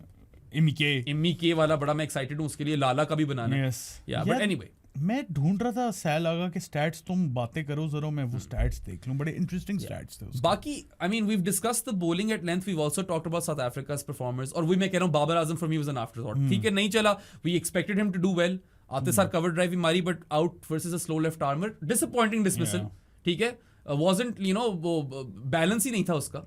Immi K वाला बड़ा मैं excited हूँ उसके लिए, लाला का भी बनाना है। Yes. Yeah, but anyway. मैं ढूंढ रहा था सैल आगा के स्टैट्स, तुम बातें करो जरा, मैं वो स्टैट्स देख लूं, बड़े इंटरेस्टिंग स्टैट्स थे उसके। बाकी I mean, we've discussed the bowling at length. We've also talked about South Africa's performers. और वही मैं कह रहा हूँ, Babar Azam for me was an afterthought. ठीक है, नहीं चला, we expected him to do well. आते सार कवर ड्राइव भी मारी but out versus a slow left armour, disappointing dismissal, ठीक है, wasn't वो बैलेंस ही नहीं था उसका,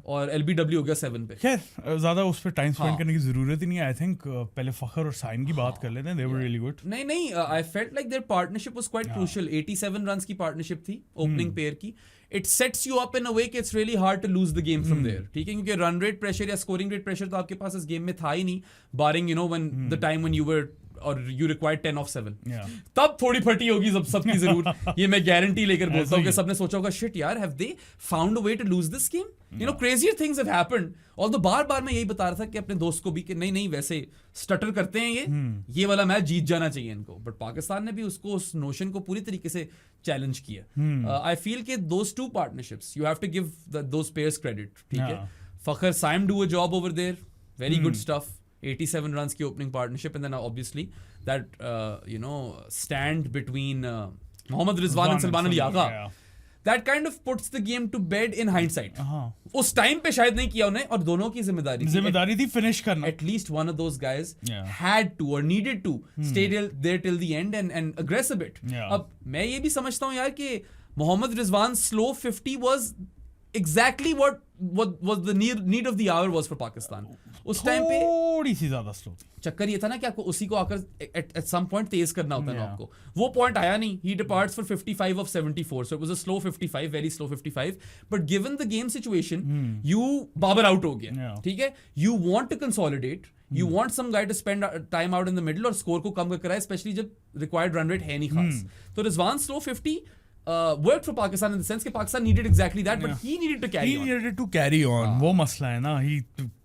और LBW हो गया 7 पे। खैर ज्यादा उस पर टाइम स्पेंड करने की जरूरत ही नहीं है। आई थिंक पहले फखर और साइन की बात कर लेते हैं, दे वर रियली गुड। नहीं I felt like their partnership was quite crucial. 87 runs की पार्टनरशिप थी ओपनिंग पेयर की। It sets you up in a way कि it's really hard to lose the game from there, ठीक है, क्योंकि run rate pressure या scoring rate pressure तो आपके पास इस गेम में था ही नहीं, barring when the time when you were और you required 10 off 7, तब थोड़ी फटी होगी सबकी जरूर। ये मैं गारंटी लेकर बोलता हूँ कि सबने सोचा होगा शिट यार, have they found a way to lose this game? Crazier things have happened. Although बार मैं यही बता रहा था कि अपने दोस्त को भी कि नहीं वैसे स्टटर करते हैं ये वाला मैच जीत जाना चाहिए इनको, बट पाकिस्तान ने भी उसको उस नोशन को पूरी तरीके से चैलेंज किया। आई फील कि those two partnerships you have to give those players credit, ठीक है। फखर Saim do a job over there, very good stuff. 87 runs की opening partnership, and then obviously that stand between Mohammad Rizwan and Salman Ali Agha, that kind of puts the game to bed in hindsight. उस time पे शायद नहीं किया उन्हें, और दोनों की जिम्मेदारी थी फिनिश करना। At least one of those guys had to or needed to stay there till the end and aggress a bit. अब मैं ये भी समझता हूँ यार कि Mohammad Rizwan slow 50 was exactly what was the need of the hour was for Pakistan. उस time पे थोड़ी सी ज्यादा स्लो थी। चक्कर ये था ना कि आपको उसी को आकर at some point तेज करना होता है आपको, वो पॉइंट आया नहीं। He departs for 55 of 74, so it was a slow 55, very slow 55, but given the game situation, you Babar out हो गया, ठीक है, you want to consolidate, you want some guy to spend time out in the middle और score को कम कराए, specially जब required run rate है नहीं खास। तो Rizwan slow 50 worked for Pakistan in the sense कि Pakistan needed exactly that, but he needed to carry on. He needed to carry on. वो मसला है ना, he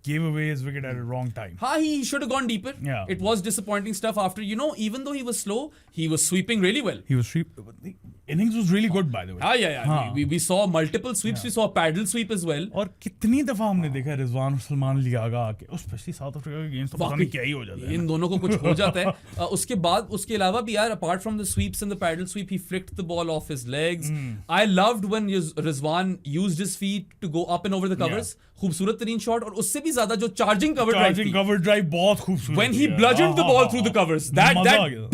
gave away his wicket at a wrong time. He should have gone deeper. It was disappointing stuff after, even though he was slow, he was sweeping really well. The innings was really good, by the way. Yeah. We saw multiple sweeps, we saw a paddle sweep as well. और कितनी दफा हमने देखा रिजवान और सलमान अली आगा आके, specially south Africa के games, तो पता नहीं क्या ही हो जाता है। इन दोनों को कुछ हो जाता है। उसके अलावा भी यार, apart from the sweeps and the paddle sweep, he flicked the ball off his legs. I loved when Rizwan used his feet to go up and over the covers. खूबसूरत तरीन शॉट, और उससे भी ज्यादा जो चार्जिंग कवर ड्राइव बहुत खूबसूरत। When he bludgeoned the ball through the covers, that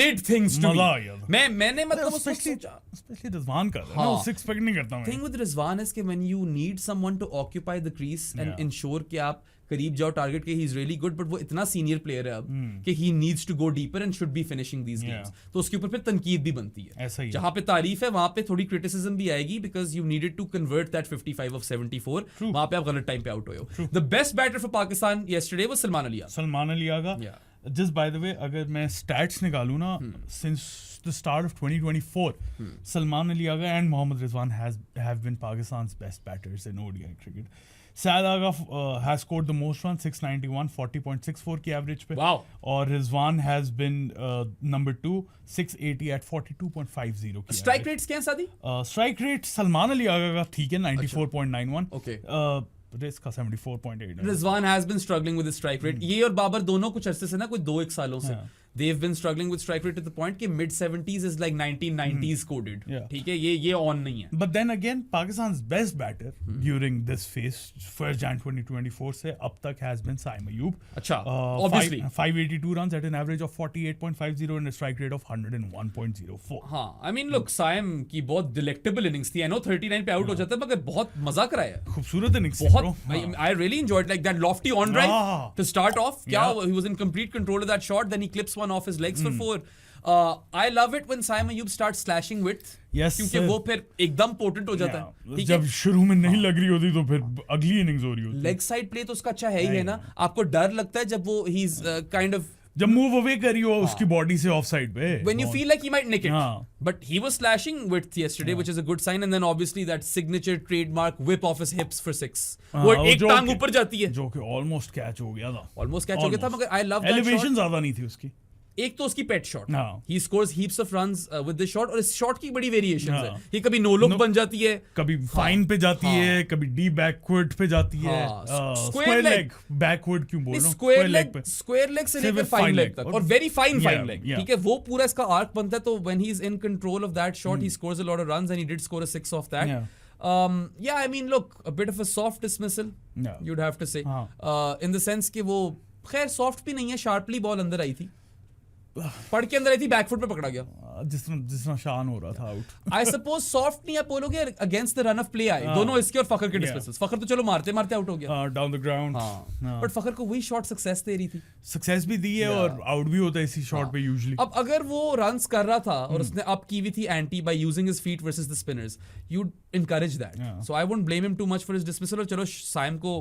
did things to me. मैंने मतलब स्पेशली रिजवान का ना, उससे एक्सपेक्ट नहीं करता मैं। Thing with Rizwan is कि when you need someone to occupy the crease and ensure कि आप करीब जाओ टारगेट के, he is really good, but वो इतना सीनियर प्लेयर है अब कि he needs to go deeper and should be finishing these games. तो उसके ऊपर फिर तनकीद भी बनती है। जहाँ पे तारीफ है वहाँ पे थोड़ी क्रिटिसिज्म भी आएगी, because you needed to convert that 55 of 74. वहाँ पे आप गलत टाइम पे आउट हुए हो। The best batter for Pakistan yesterday was Salman Ali Agha. Just by the way, अगर मैं stats निकालूँ ना, since the start of 2024, Salman Ali Agha and Mohammad Rizwan have been Pakistan's best batters in ODI cricket. Syed Agha has scored the most runs, 691, 40.64 की average पे। Wow. और Rizwan has been number 2, 680 at 42.50 की। Strike rates क्या हैं Saadi? Strike rate Salman Ali Agha का ठीक है, 94.91। Okay. इसका 74.8। Rizwan has been struggling with the strike rate. ये और बाबर दोनों कुछ अरसे से ना, कोई 2-1 सालों से they've been struggling with strike rate to the point कि mid 70s is like 1990s coded. ठीक है, ये on नहीं है। But then again, Pakistan's best batter during this phase, 1st Jan 2024 से अब तक has been Saim Ayub. अच्छा, obviously 582 runs at an average of 48.50 and a strike rate of 101.04. हाँ, I mean look, Saim की बहुत delectable innings थी। I know 39 पे out हो जाता है, मगर बहुत मजा कराया। खूबसूरत innings बहुत। I really enjoyed like that lofty on drive to start off. He was in complete control of that shot, then he clips one off his legs for 4. I love it when Saim Ayub starts slashing width. Yes, क्योंकि वो फिर एकदम potent हो जाता है। जब शुरू में नहीं लग रही होती तो फिर अगली इनिंग्स हो रही होती। लेग साइड प्ले तो उसका अच्छा है ही है ना। आपको डर लगता है जब वो ही इज काइंड ऑफ जब मूव अवे करी हो उसकी बॉडी से ऑफ साइड पे, when you feel like he might nick it. But he was slashing width yesterday, which is a good sign. And then obviously that signature trademark whip off his hips for 6. वो एक टांग ऊपर जाती है, जो कि almost catch हो गया था। ऑलमोस्ट कैच हो गया था, मगर I love that shot. Elevation ज्यादा नहीं थी उसकी। एक तो उसकी pet shot, he scores heaps of runs with this shot, और इस शॉट की बड़ी वेरिएशंस है। ये कभी नो लुक बन जाती है, कभी फाइन पे जाती है, कभी डी बैकवर्ड पे जाती है, स्क्वायर लेग बैकवर्ड क्यों बोल रहा हूं, स्क्वायर लेग से लेकर फाइन लेग तक, और वेरी फाइन लेग, ठीक है, वो पूरा इसका आर्क बनता है। तो when he is in control of that shot, he scores a lot of runs and he did score a 6 of that. Yeah, I mean, look, a bit of a soft dismissal, you'd have to say, in the sense कि वो खैर soft भी नहीं है, sharply ball अंदर आई थी। पढ़ के अंदर आई थी, बैकफुट पे पकड़ा गया. जिस तरह शान हो रहा था आउट. I suppose सॉफ्ट नहीं आप बोलोगे, against the run of play आए दोनों इसके और फखर के डिस्मिसल्स. फखर तो चलो मारते मारते आउट हो गया डाउन द ग्राउंड. बट फखर को वही शॉट सक्सेस दे रही थी. सक्सेस भी दी है और आउट भी होता है इसी शॉट पे यूजुअली. अब अगर वो रन्स कर रहा था और उसने अप की हुई थी anti by using his feet versus the spinners, you'd encourage that. So I won't blame him too much for his dismissal. और चलो साइम को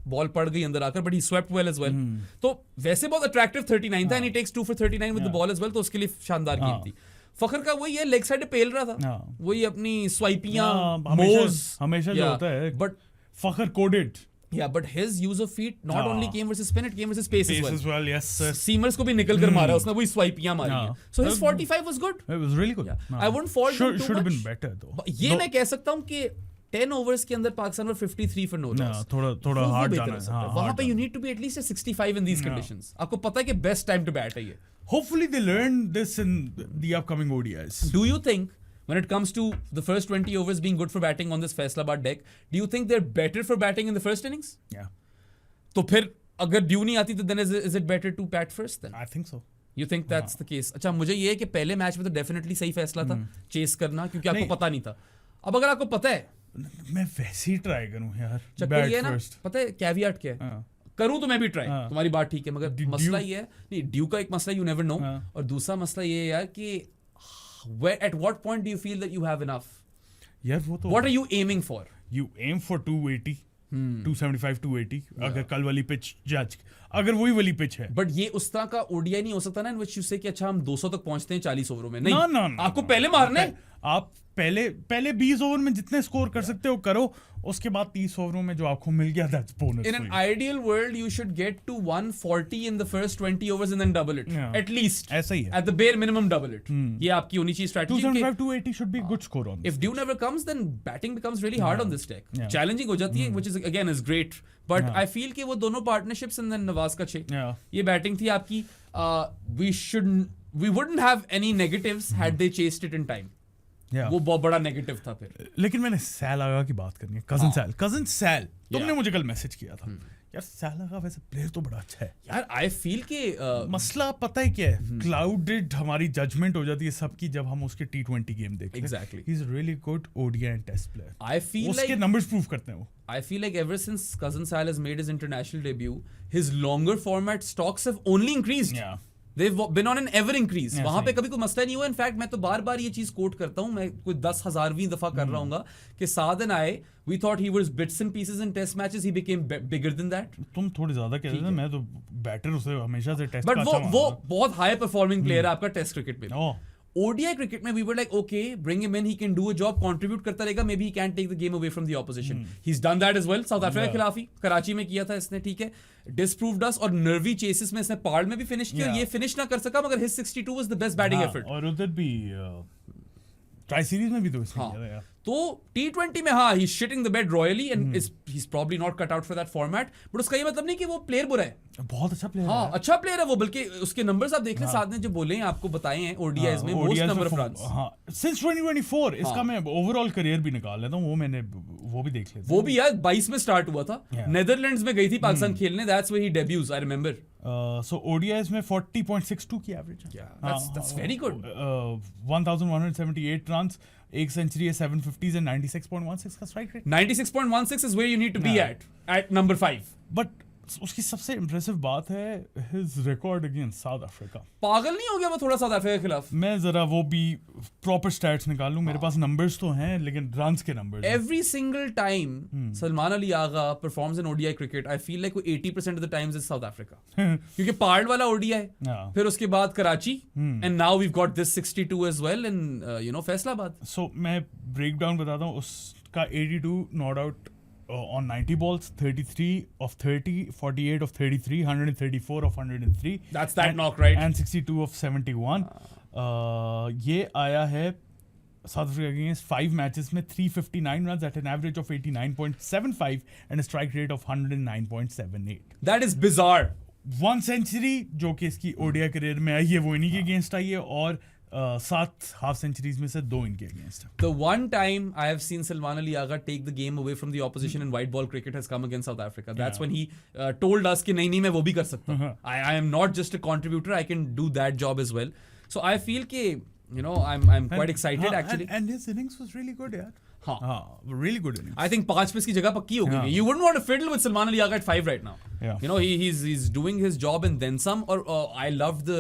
बॉल पड़ गई अंदर आकर, but he swept well as well. तो वैसे बहुत अट्रैक्टिव 39 था, and he takes 2 for 39 with the ball as well, तो उसके लिए शानदार गेम थी. फखर का वही है, लेग साइड पे पेल रहा था, वही अपनी स्वाइपियां मोज हमेशा जो होता है. But Fakhar coded. Yeah, but his use of feet not only came versus spin, it came versus pace as well. Yes, sir. Seamers को भी निकल कर मारा उसने, वही स्वाइपियां मारी हैं. So his 45 was good. It was really good. I wouldn't fault him too much. Should have been better though. ये मैं कह सकता हूँ कि 10 overs के अंदर पाकिस्तान पर 53 for no loss. थोड़ा हार्ड जाना है. वहाँ पे you need to be at least a 65 in these conditions. आपको पता है कि best time to bat है ये. Hopefully they learn this in the upcoming ODIs. Do you think when it comes to the first 20 overs being good for batting on this Faisalabad deck, do you think they're better for batting in the first innings? Yeah. तो फिर अगर due नहीं आती तो then is it better to bat first then? I think so. You think that's the case? अच्छा, मुझे ये है कि पहले मैच में तो डेफिनेटली सही फैसला था चेस करना, क्योंकि आपको पता नहीं था. अब अगर आपको पता है, मैं वैसे ही ट्राई करूं यार. चक्कर ये है ना, पता है कैवियट क्या है? करूं तो मैं भी ट्राई, तुम्हारी बात ठीक है, मगर मसला ये है, नहीं ड्यू का एक मसला यू नेवर नो, और दूसरा मसला ये है यार कि at what point do you feel that you have enough? यार वो तो What are you aiming for? You aim for 280. 275 280 अगर कल वाली पिच जज, अगर वही वाली पिच है. बट ये उस तरह का ओडीआई नहीं हो सकता ना, इन व्हिच यू से कि अच्छा हम 200 तक पहुंचते हैं 40 ओवरों में. नहीं, आपको पहले मारने, आप पहले 20 ओवर में जितने स्कोर कर सकते हो करो, उसके बाद 30 ओवरों में जो आपको मिल गया that's bonus. In an ideal world you should get to 140 in the first 20 overs and then double it. At least. ऐसा ही है. At the bare minimum double it. ये आपकी होनी चाहिए strategy. 275 280 should be good score on this. If due never comes then batting becomes really hard on this deck. Challenging हो जाती है, which is again is great. But I feel कि वो दोनों partnerships and then नवाज का छे, ये batting थी आपकी. We wouldn't have any negatives had they chased it in time. वो बहुत बड़ा नेगेटिव था फिर. लेकिन मैंने सैल आगा की बात करनी है. कजन सैल तुमने मुझे कल मैसेज किया था यार. सैल आगा वैसे प्लेयर तो बड़ा अच्छा है यार. आई फील के मसला पता है क्या है, क्लाउडेड हमारी जजमेंट हो जाती है सबकी जब हम उसके T20 गेम देखते हैं. Exactly, he is really good ODI and test player. I feel उसके नंबर्स प्रूव करते हैं वो. I feel like ever since Cousin Sal has made his international debut, his longer format stocks have only increased. Yeah. They've been on an ever increase. वहां पे कभी कोई मसला नहीं हुआ. इनफैक्ट मैं तो बार बार ये चीज कोट करता हूँ, मैं कोई 10,000वीं दफा कर रहा हूँ कि साधन आए, we thought he was bits and pieces in test matches, he became bigger than that. तुम थोड़ी ज्यादा कह रहे थे, मैं तो बैटर उसे हमेशा से टेस्ट बट वो बहुत हाई परफॉर्मिंग प्लेयर है आपका टेस्ट क्रिकेट में. ODI क्रिकेट में we were like okay, bring him in, he can do a job, contribute करता रहेगा, maybe he can take the game away from the opposition. He's done that as well. South Africa के खिलाफ ही कराची में किया था इसने, ठीक है, disproved us, और नर्वी चेसेस में इसने पार्ल में भी फिनिश किया. ये फिनिश ना कर सका, मगर his 62 was the best batting effort. और उधर भी ट्राई सीरीज में भी तो इसने किया था यार. तो T20 में हाँ, he's shitting the bed royally and he's probably not cut out for that format. But उसका ये मतलब नहीं कि वो प्लेयर बुरा है. बहुत अच्छा प्लेयर है. हाँ, अच्छा प्लेयर है वो, बल्कि उसके नंबर्स आप देख लें, साथ ने जो बोले हैं आपको बताए हैं ODIs में most number of runs. हाँ, since 2024 इसका मैं ओवरऑल करियर भी निकाल लेता हूँ, वो भी देख लेता हूँ. वो भी यार 22 में स्टार्ट हुआ था, नेदरलैंड्स में गई थी पाकिस्तान खेलने. That's where he debuts, I remember. So ODIs में 40.62 की एवरेज है. That's very good. 1178 runs, एक सेंचुरी है, 750s and 96.16 का strike rate. 96.16 is where you need to be at number 5. But उसकी सबसे इम्प्रेसिव बात है his record against south Africa. पागल नहीं हो गया वो थोड़ा साउथ अफ्रीका के खिलाफ? मैं जरा वो भी प्रॉपर स्टैट्स निकाल लूं. मेरे पास नंबर्स तो हैं लेकिन रन्स के numbers. Every single time Salman Ali Agha performs in ODI cricket, I feel like 80% of the times is South Africa. क्योंकि पार्ल वाला ODI, फिर उसके बाद Karachi, and now we have got this 62 as well in you know Faisalabad. So मैं break down बताता हूं. उसका 82 not out on 90 balls, 33 of 30, 48 of 33, 134 of 103. That's that knock, right? And 62 of 71. ये आया है साउथ अफ्रीका अगेंस्ट 5 मैचेस में 359 runs at an average of 89.75 and a strike rate of 109.78. That is bizarre. 1 century जो कि इसकी ODI career में आई है वो इन्हीं के अगेंस्ट आई है, और 7 हाफ सेंचुरीज में से 2 इनके अगेंस्ट है. The one time I have seen Salman Ali Agha take the game away from the opposition in white ball cricket has come against South Africa. That's when he told us कि नहीं मैं वो भी कर सकता हूँ. I am not just a contributor. I can do that job as well. So I feel कि I'm quite excited actually. And his innings was really good यार. हाँ, really good innings. I think 5 पे इसकी जगह पक्की हो गई. You wouldn't want to fiddle with Salman Ali Agha at 5 right now. Yeah. He's doing his job and then some. Or I love the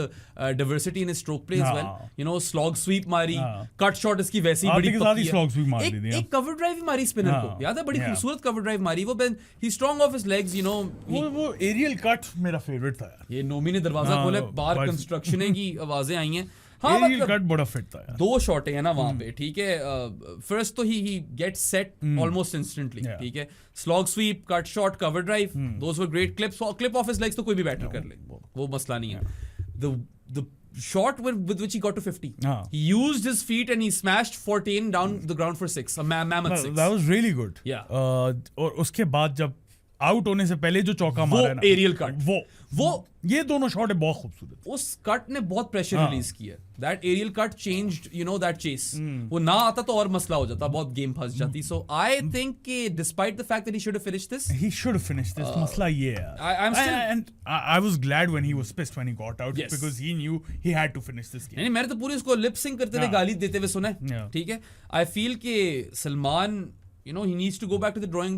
diversity in his stroke play as well. Slog sweep मारी, cut shot इसकी वैसी बड़ी पक्की है. slog sweep मार दी थी. एक cover drive भी मारी स्पिनर को. याद है बड़ी खूबसूरत cover drive मारी. वो he's strong off his legs. वो aerial cut मेरा favorite था यार. ये नोमी ने दरवाजा खोले, बाहर कंस्ट्रक्शन की आवाजें आई हैं. हाँ, मतलब कट बड़ा फिट था यार. 2 शॉट है ना वहां पे. ठीक है, फर्स्ट तो he gets set almost instantly. ठीक है, slog sweep, cut shot, cover drive, those were great clip off his legs. तो कोई भी बैटर कर ले, वो मसला नहीं है. The shot with which he got to 50. He used his feet and he smashed 14 down the ground for 6. A mammoth 6. That was really good. Yeah. और उसके बाद जब आउट होने से पहले जो चौका मारा है ना, एरियल कट, वो ये दोनों शॉट है बहुत खूबसूरत. उस कट ने बहुत प्रेशर रिलीज किया. That aerial cut changed that chase. वो ना आता तो और मसला हो जाता, बहुत गेम फंस जाती. सो आई थिंक कि despite the fact that he should have finished this, मसला ये है. And I was glad when he was pissed when he got out. Yes. Because he knew he had to finish this game. नहीं, मैंने तो पूरी उसको lip sync करते हुए गाली देते हुए सुना है. ठीक है, आई फील कि Salman he needs to go back to the drawing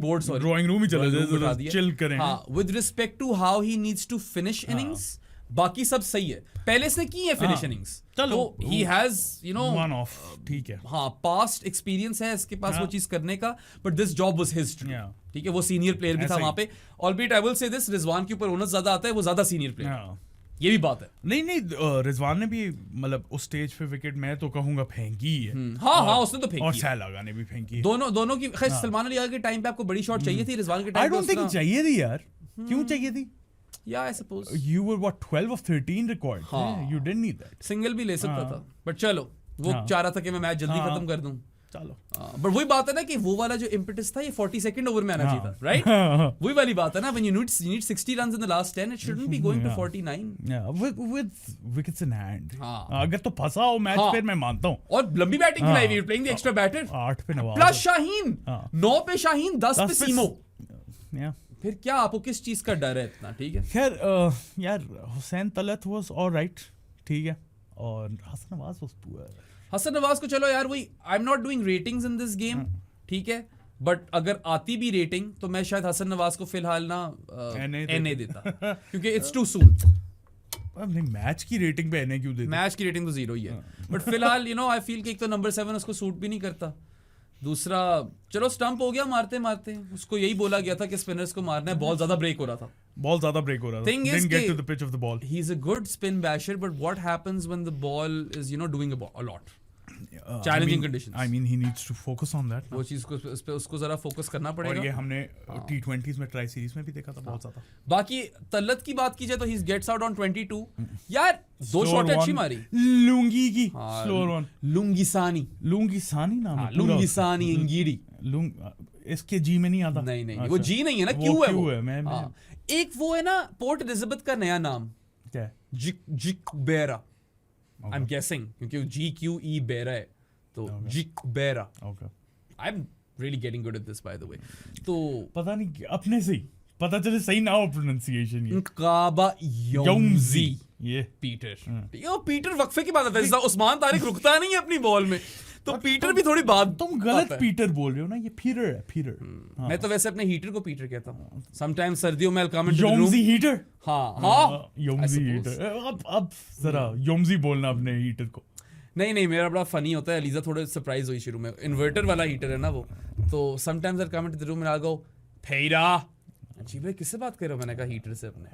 board. Drawing room ही चला जाए, chill करें. हाँ, with respect to how he needs to finish innings, बाकी सब सही है. पहले इसने की है finish innings. चलो, he has one off, ठीक है. हाँ, past experience है इसके पास वो चीज करने का. But this job was his too. ठीक है, वो senior player भी था वहाँ पे. Albeit I will say this, Rizwan के ऊपर ओनस ज्यादा आता है, वो ज्यादा senior player. ये भी बात है. नहीं, रिजवान ने भी मतलब उस स्टेज पे विकेट मैं तो कहूंगा फेंकी है. हाँ, उसने तो फेंकी. और सहलागा ने भी फेंकी है. दोनों की. खैर, सलमान अली के टाइम पे आपको बड़ी शॉट चाहिए थी. रिजवान के टाइम पे I don't think चाहिए थी यार. क्यों चाहिए थी? Yeah, I suppose. You were what, 12 of 13 record. You didn't need that. Single भी ले सकता था. बट चलो, वो चाह रहा था कि मैं मैच जल्दी खत्म कर दूं. चलो, बट वही बात है ना कि वो वाला जो इम्पेटस था, ये 42nd ओवर में आना चाहिए था, राइट? वही वाली बात है ना, when you need 60 runs in the last 10, it shouldn't be going to 49. with wickets in hand. अगर तो फंसा हो मैच फिर मैं मानता हूँ. और लंबी बैटिंग खिलाई हुई, प्लेइंग द एक्स्ट्रा बैटर. 8 पे नवाज प्लस शाहीन, 9 पे शाहीन, 10 पे सीमो. फिर क्या आपको किस चीज का डर है इतना? ठीक है, खैर यार हुसैन तलत वाज ऑलराइट. ठीक है, और हसन नवाज वाज पुअर. हसन नवाज को चलो यार, वही आई am not doing ratings in this game. ठीक है, बट अगर आती भी रेटिंग तो मैं शायद हसन नवाज को फिलहाल ना एनए देता, क्योंकि इट्स टू सून. नहीं, मैच की रेटिंग पे एनए क्यों देते? मैच की रेटिंग तो 0 ही है. बट फिलहाल आई फील कि एक तो नंबर 7 उसको सूट भी नहीं करता. दूसरा, चलो स्टंप हो गया मारते मारते. उसको यही बोला गया था कि स्पिनर्स को मारना है. बॉल ज्यादा ब्रेक हो रहा था. Thing is, get to the pitch of the ball. He's a good spin basher, but what happens when the ball is doing a lot? Challenging conditions. I mean, he needs to focus on that. वो चीज को उस पे उसको जरा focus करना पड़ेगा. और ये हमने T20s में ट्राई सीरीज में भी देखा था बहुत ज्यादा. बाकी तलत की बात की जाए तो he gets out on 22. यार 2 शॉट अच्छी मारी. लुंगी की स्लोअर वन. लुंगिसानी नाम है. लुंगिसानी इंगीडी. इसके जी में नहीं आता. नहीं, वो जी नहीं है ना, क्यू है. एक वो है ना, पोर्ट एलिजाबेथ का नया नाम क्या? जिक बेरा. आई एम गेसिंग, क्योंकि GQE बेरा है, तो जिक बेरा. I am really getting good at this by the way. तो पता नहीं अपने से ही पता चले सही ना हो प्रोनाउंसिएशन. ये काबा योमजी, ये पीटर वक्फे की बात है. उस्मान तारिक रुकता नहीं है अपनी बॉल में, तो पीटर भी थोड़ी बात. तुम गलत पीटर बोल रहे हो ना, ये पीटर है. पीटर मैं तो वैसे अपने हीटर को पीटर कहता हूँ. समटाइम्स सर्दियों में योमजी हीटर. हाँ, योमजी हीटर. अब जरा योमजी बोलना अपने हीटर को. नहीं, मेरा बड़ा फनी होता है. अलीजा थोड़े सरप्राइज हुई शुरू में. इन्वर्टर वाला हीटर है ना वो, तो sometimes I come into the room and I go, फेरा जी भाई किससे बात कर रहे हो? मैंने कहा हीटर से अपने.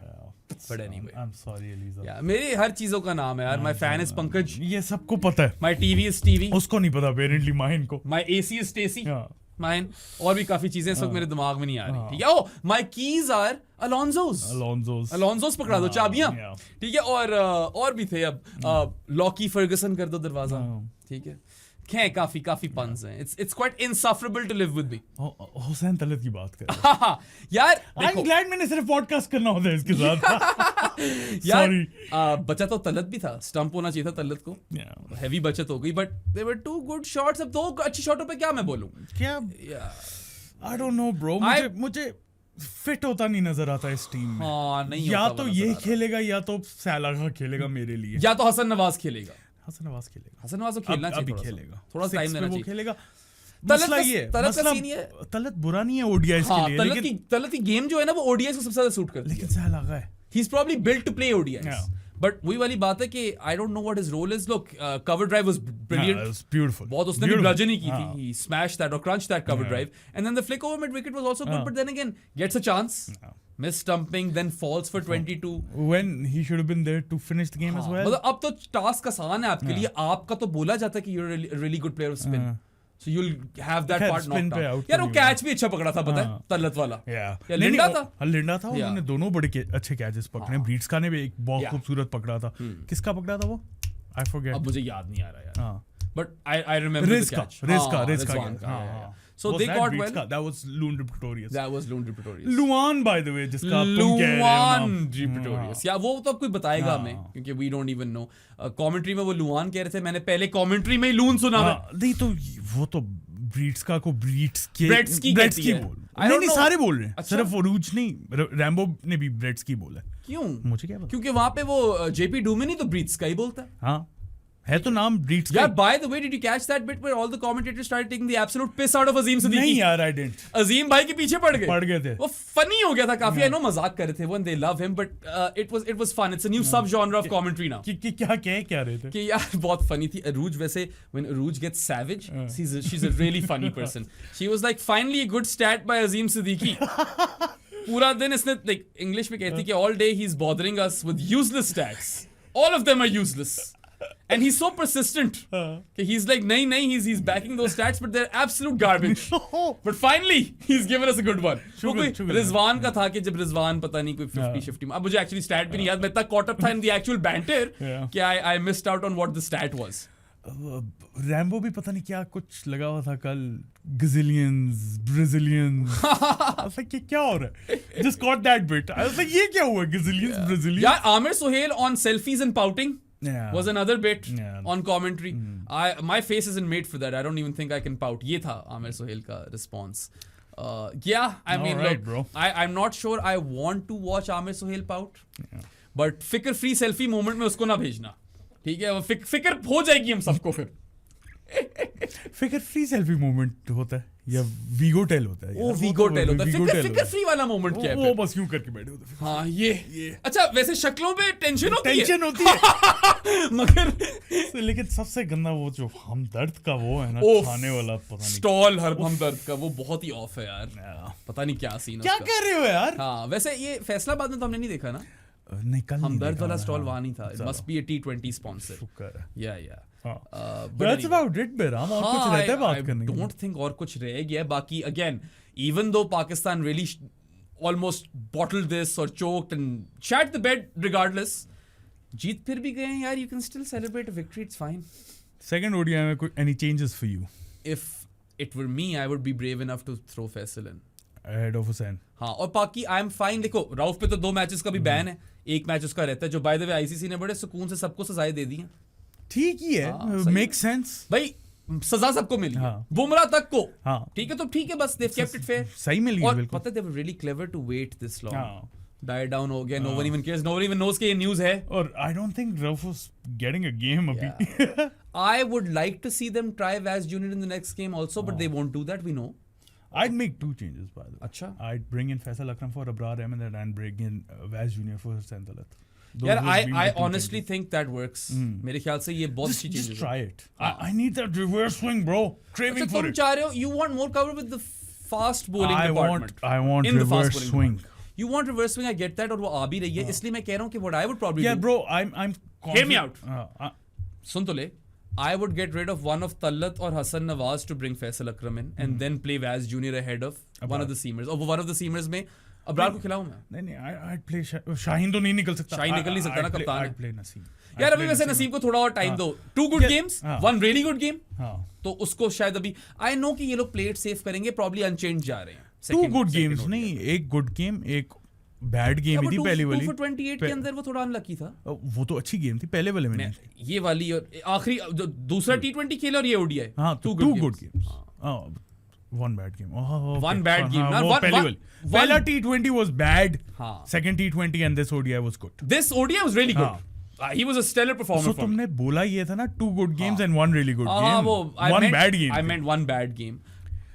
But anyway, I'm sorry, Eliza. Yeah, मेरी हर चीजों का नाम है यार. My fan is Pankaj. ये सबको पता है. My TV is TV. उसको नहीं पता apparently. माहिन को. My AC is Stacy. Mahin. और भी काफी चीजें इस वक्त मेरे दिमाग में नहीं आ रही. ठीक है. Oh, my keys are Alonso's पकड़ा दो चाबियां. ठीक है. और भी थे. अब लॉकी फर्गसन कर दो दरवाजा. ठीक है. काफी puns हैं. It's quite insufferable to live with me. Hussain Talat की बात कर. यार I'm glad मैंने सिर्फ पॉडकास्ट करना होता है इसके साथ. यार Sorry. बचा तो तलत भी था. स्टंप होना चाहिए था तलत को. हैवी बचत हो गई, but there were 2 good shots. अब 2 अच्छी शॉटों पे क्या मैं बोलूं. क्या? I don't know bro. मुझे फिट होता नहीं नजर आता इस टीम में. हाँ, नहीं या होता तो वो ये नजर आ खेलेगा या तो सैलाह खेलेगा मेरे लिए. या तो हसन नवाज खेलेगा. हसन नवाज खेलेगा. हसन नवाज को खेलना चाहिए. अभी खेलेगा. थोड़ा टाइम देना वो चाहिए. खेलेगा. तलत मसला का- ये तलत का मसला सीन ये- तलत बुरा नहीं है ओडीआई हाँ, के लिए, तलत की गेम जो है ना वो ओडीआई को सबसे ज्यादा सूट करती है. लेकिन सैलाह है. He's probably built to play ODIs. Yeah. But वही वाली बात है कि I don't know what his role is. Look, cover drive was brilliant. Yeah, it was beautiful. बहुत उसने भी bludgeon ही की थी. हाँ. He smashed that or crunched that cover Yeah. drive. And then the flick over mid wicket was also good. हाँ. But then again, gets a chance. Yeah. Miss stumping, then falls for 22. When he should have been there to finish the game as well. मतलब अब तो task आसान है आपके लिए. आपका तो बोला जाता है कि you're a really good player of spin. So you'll have that खैर, part spin knocked पे out. out यार वो करी कैच भी अच्छा पकड़ा था पता है हाँ. तलत वाला. Yeah. या लिंडा था. हाँ, लिंडा था. Yeah. उन्होंने दोनों बड़े अच्छे कैचेस पकड़े. ब्रीट्स का ने भी एक बहुत Yeah. खूबसूरत पकड़ा था. किसका पकड़ा था वो? I forget. अब मुझे याद नहीं आ रहा यार. हाँ. But I remember the catch. Rizka. Rizwan का, हाँ, yeah. हाँ. So Was they that got Breeds well. का? That was Loon Pretorius. That was Loon Pretorius. Luan, by the way, जिसका आप तुम कह रहे हो Luan नाम. Pretorius. या वो तो अब कोई बताएगा हाँ. हमें क्योंकि we don't even know. Commentary में वो Luan कह रहे थे. मैंने पहले commentary में ही Loon सुना है. हाँ, नहीं तो वो तो ब्रीड्स का को ब्रीड्स के Breeds की कहती है. बोल. I don't नहीं know. सारे बोल रहे हैं. अच्छा. सिर्फ अरूज नहीं, रैम्बो ने भी ब्रेड्स की बोला. क्यों? मुझे क्या पता. क्योंकि वहां पे वो JP Dumini तो Breeds का ही बोलता है. हाँ, है तो नाम ब्रीड्स का. यार by the way, did you catch that bit where all the commentators started taking the absolute piss out of Azim Siddiqui? नहीं यार, I didn't. अजीम भाई के पीछे पड़ गए थे. वो फनी हो गया था काफी. I know मजाक कर रहे थे when they love him, but it was fun. It's a new sub genre of commentary now. कि क्या कह रहे थे. कि यार बहुत फनी थी अरूज. वैसे when Aruj gets savage, she's a really funny person. She was like, finally a good stat by Azim Siddiqui. पूरा दिन इसने like English में कहती कि all day he's bothering us with useless stats. All of them are useless. And he's so persistent. कि he's like नहीं he's backing those stats but they're absolute garbage. But finally he's given us a good one. वो कोई रिजवान का था कि जब रिजवान पता नहीं कोई 50-50 अब मुझे actually stat भी नहीं याद. मैं इतना caught up था in the actual banter कि I missed out on what the stat was. Rambo भी पता नहीं क्या कुछ लगा हुआ था कल. Gazillions, Brazilians. I was like, ये क्या हो रहा है? Just caught that bit. I was like, ये क्या हुआ? Gazillions, Brazilians. यार Aamir Suhail on selfies and pouting was another bit on commentary. My face isn't made for that. I don't even think I can pout. ये था आमिर सुहेल का response. Yeah, I mean, right, look, bro. I'm not sure I want to watch Aamir Suhail pout. But फिकर free selfie moment में उसको ना भेजना. ठीक है, वो फिकर हो जाएगी हम सबको फिर. फिकर फ्री सेल्फी मोमेंट होता है या वीगो टेल होता है. वो वीगो टेल होता है. फिकर फ्री वाला मोमेंट क्या है? वो बस यूं करके बैठे होते हैं. हाँ ये. अच्छा वैसे शक्लों पे टेंशन होती है. टेंशन होती है. मगर लेकिन सबसे गंदा वो जो हमदर्द का वो है ना खाने वाला पता नहीं स्टॉल हमदर्द का वो बहुत ही ऑफ है यार. पता नहीं क्या सीन है क्या कर रहे हो यार. हाँ वैसे ये फैसलाबाद में तो हमने नहीं देखा ना. नहीं कल हमदर्द वाला स्टॉल वहां नहीं था. It must be a T20 sponsor. शुक्र. या That's about it बेराम. और कुछ रहता है बात करने के लिए. I don't think और कुछ रह गया. बाकी again, even though Pakistan really almost bottled this or choked and shat the bed regardless, जीत फिर भी गए हैं यार. You can still celebrate a victory. It's fine. Second ODI में कोई any changes for you? If it were me, I would be brave enough to throw Faisal in. Ahead of Hussain. हाँ और बाकी आई एम फाइन. देखो राउफ पे तो 2 matches का भी बैन है. एक मैच उसका रहता है जो बाय द वे आईसीसी ने बड़े सुकून से सबको सजाएं दे दी हैं. ठीक ही है. Make sense. भाई सजा सबको मिली. हाँ. बुमराह तक को. हाँ. ठीक है तो ठीक है बस दे केप्ट इट फेयर. सही मिली और बिल्कुल. पता है they were really clever to wait this long. हाँ. डाई डाउन हो गया. No one even cares. No one even knows के ये न्यूज़ है. और I don't think Rauf was getting a game अभी. I would like to see them try Vaz Junior in the next game also, but they won't do that. We know. I'd make 2 changes by the way. अच्छा. I'd bring in Faisal Akram for Abrar Ahmed and bring in Vaz Junior for Hussain Talat. यार I honestly think that works. मेरे ख्याल से ये बहुत अच्छी चीज है. Just try it. I need that reverse swing, bro. Craving अच्छा for तुम it. चाह रहे हो you want more cover with the fast bowling department. I want in the fast reverse bowling swing. department. You want reverse swing. I get that और वो आ भी रही है. इसलिए मैं कह रहा हूँ कि what I would probably Yeah, do. bro. I'm Hear me out. सुन तो ले. I would get rid of one of Talat or Hassan Nawaz to bring Faisal Akram in and then play Vaz Junior ahead of one of the seamers. और one of the seamers में अब्रार को खिलाऊं मैं? नहीं I'd play Shaheen तो नहीं निकल सकता, शाहीन निकल नहीं सकता ना, कप्तान है। I'd play नसीम यार अभी वैसे नसीम को थोड़ा और टाइम दो, 2 good games, 1 really good game, तो उसको शायद अभी आई नो कि ये लोग प्ले इट सेफ करेंगे, प्रॉब्ली अनचेंज जा रहे हैं। 2 गुड गेम्स नहीं, एक गुड गेम एक बैड गेम थी पहली वाली। 2 for 28 के अंदर वो थोड़ा अनलकी था। वो तो अच्छी गेम थी पहले वाले में नहीं थी। ये वाली और आखिरी जो दूसरा T20 खेला और ये ODI, हाँ 2 good games, 1 bad game, 1 bad game ना, वो पहली वाली, पहला T20 was bad, हाँ, second T20 and this ODI was good. This ODI was really good. He was a stellar performer. So तुमने बोला ये था ना 2 good games and 1 really good game, 1 bad game. I meant 1 bad game.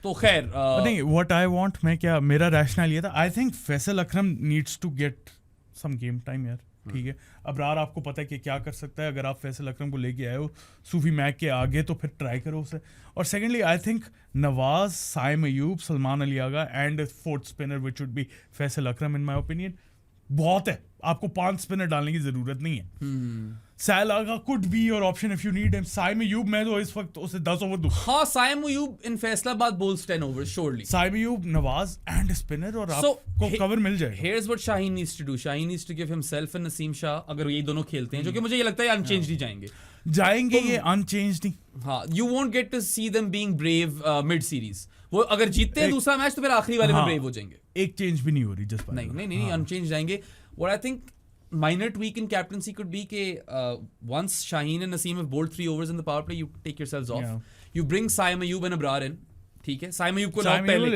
तो खैर नहीं, what I want, मैं क्या, मेरा रैशनल ये था, I think Faisal Akram needs to get some game time यार, ठीक है। अब्रार आपको पता है कि क्या कर सकता है, अगर आप फैसल अकरम को लेके आए हो सूफी मैक के आगे तो फिर ट्राई करो उसे। और secondly I think Nawaz, Saim Ayub, Salman Ali Agha and fourth spinner which would be Faisal Akram in my opinion बहुत है। आपको 5 स्पिनर डालने की जरूरत नहीं है। साइल Agha could be your option if you need him. Saim Ayub मैं तो इस वक्त उसे 10 ओवर दूं। हाँ, Saim Ayub in Faisalabad bowls 10 overs surely. Saim Ayub, Nawaz and spinner, और आपको कवर मिल जाएगा। Here's what Shaheen needs to do. Shaheen needs to give himself and Naseem Shah, अगर ये दोनों खेलते हैं, जो कि मुझे ये लगता है अनचेंज नहीं जाएंगे ये अनचेंज नहीं। हाँ, you won't get to see them being brave mid series. वो अगर जीतते हैं दूसरा मैच तो फिर आखिरी वाले में ब्रेव हो जाएंगे। एक चेंज भी नहीं हो रही जस्ट नहीं अनचेंज जाएंगे। What I think minor tweak in captaincy could be कि once Shaheen and Naseem have bowled 3 overs in the power play, you take yourselves off. You bring Saim Ayub and Abrar in. ठीक है, साइम अयूब को लाओ पहले,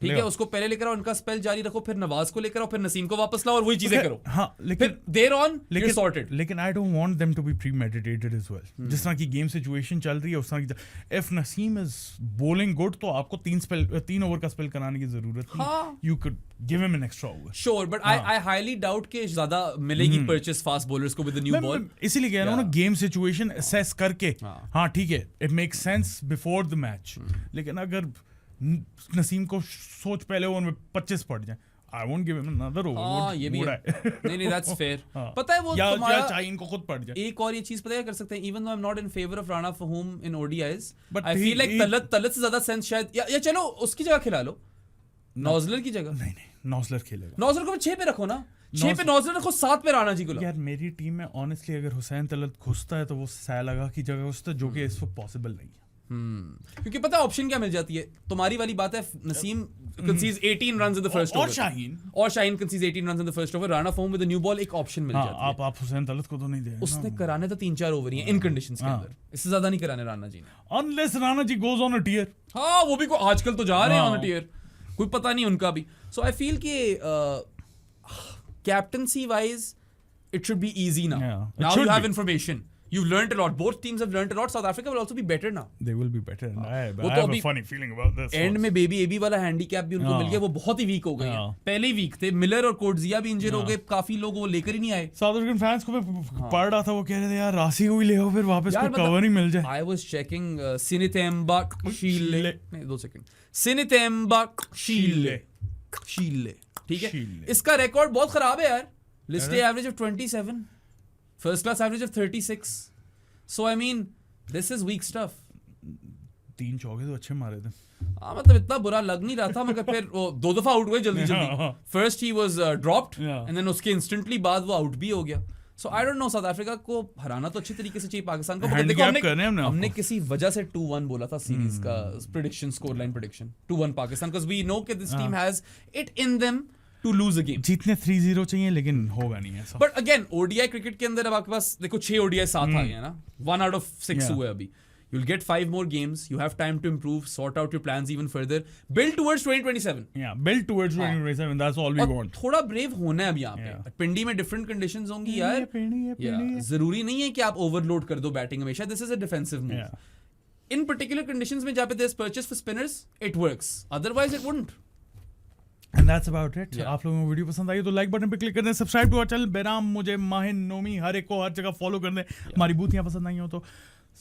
ठीक है, उसको पहले लेकर आओ, उनका स्पेल जारी रखो, फिर नवाज को लेकर आओ, फिर नसीम को वापस लाओ और वही चीजें करो। हाँ, लेकिन फिर देयर ऑन यू सॉर्टेड। लेकिन I don't want them to be premeditated as well. जिस तरह की गेम सिचुएशन चल रही है उस तरह की, if Naseem is bowling good तो आपको 3 ओवर का स्पेल कराने की जरूरत नहीं। You could give him an extra over. Sure, but I highly doubt कि ज्यादा मिलेगी परचेस फास्ट बॉलर्स को विद द न्यू बॉल। इसीलिए कह रहा हूं ना, गेम सिचुएशन असेस करके, हाँ ठीक है, it makes sense before the match. लेकिन अगर नसीम को सोच पहले ओवर में 25 पड़ जाए, I won't give him another over. ये भी है। नहीं दैट्स फेयर। पता है वो तुम्हारा चाहिए इनको खुद पड़ जाए। एक और ये चीज पता है कर सकते हैं, even though I am not in favour of Rana Faheem in ODIs, but I feel like Talat से ज्यादा सेंस शायद, या चलो उसकी जगह खिला लो, नौजलर की जगह। नहीं नौजलर खेलेगा। नौजलर को 6 पे रखो ना, 6 पे नौजलर रखो, 7 पे राणा जी को। यार मेरी टीम में ऑनेस्टली अगर हुसैन तलत घुसता है तो वो साइल आगा की जगह घुसता है, जो कि इस वक्त पॉसिबल नहीं है। क्योंकि पता है ऑप्शन क्या मिल जाती है, तुम्हारी वाली बात है, Naseem concedes 18 runs in the first over, और Shaheen concedes 18 runs in the first over, Rana form with the new ball एक ऑप्शन मिल जाती है। आप हुसैन तलत को तो नहीं दे, उसने कराने तो 3-4 ओवर ही हैं इन कंडीशंस के अंदर, इससे ज्यादा नहीं कराने राणा जी ने, unless Rana ji goes on a tear. हाँ, वो भी आजकल तो जा रहे हैं ऑन अ टीयर, कोई पता नहीं उनका भी। सो आई फील कि captaincy wise it should be easy now you have information, you've learned a lot, both teams have learned a lot, South Africa will also be better now, they will be better, and I have a funny feeling about this end में baby AB वाला handicap भी उनको मिल गया, वो बहुत ही week हो गए हैं, पहले ही वीक थे, मिलर और कोटजिया भी इंजर हो गए, काफी लोग वो लेकर ही नहीं आए। साउथ अफ्रीकन फैंस को मैं पढ़ रहा था, वो कह रहे थे यार राशि को ही ले आओ, फिर वापस को कवर ही मिल जाए। I was checking Sinithemba Shile, 2 second, Sinithemba Shile, ठीक है, इसका रिकॉर्ड बहुत खराब है यार, list average of 27, first class average of 36, so I mean this is weak stuff। 3 चौके तो अच्छे मारे थे, हाँ, मतलब इतना बुरा लग नहीं रहा था, मगर फिर वो 2 दफा आउट हुए जल्दी first he was dropped and then उसके इंस्टेंटली बाद वो आउट भी हो गया। So I don't know, South Africa को हराना तो अच्छी तरीके से चाहिए पाकिस्तान को, देखो हमने किसी वजह से 2-1 बोला था सीरीज का prediction, score line prediction 2-1 Pakistan, because we know कि this team has it in them to lose a game। जीतने 3-0 चाहिए, लेकिन होगा नहीं ऐसा। But again, ODI क्रिकेट के अंदर अब आपके पास देखो 6 ODI साथ आ गए हैं ना, 1 out of 6 हुए अभी। You'll get 5 more games, you have time to improve, sort out your plans even further, build towards 2027। Yeah, build towards 2027, that's all we want। थोड़ा ब्रेव होना है अब यहाँ पे, पिंडी में डिफरेंट कंडीशंस होंगी यार, जरूरी नहीं है कि आप ओवरलोड कर दो बैटिंग हमेशा, this is a defensive move. In particular conditions में जहाँ पे there is purchase for spinners, it works, otherwise it wouldn't. And that's about it। आप लोगों को वीडियो पसंद आई तो लाइक बटन पे क्लिक कर दें, सब्सक्राइब टू आवर चैनल बेराम, मुझे माहिन नोमी हर एक को हर जगह फॉलो कर दें, हमारी बूथियां पसंद आई हो तो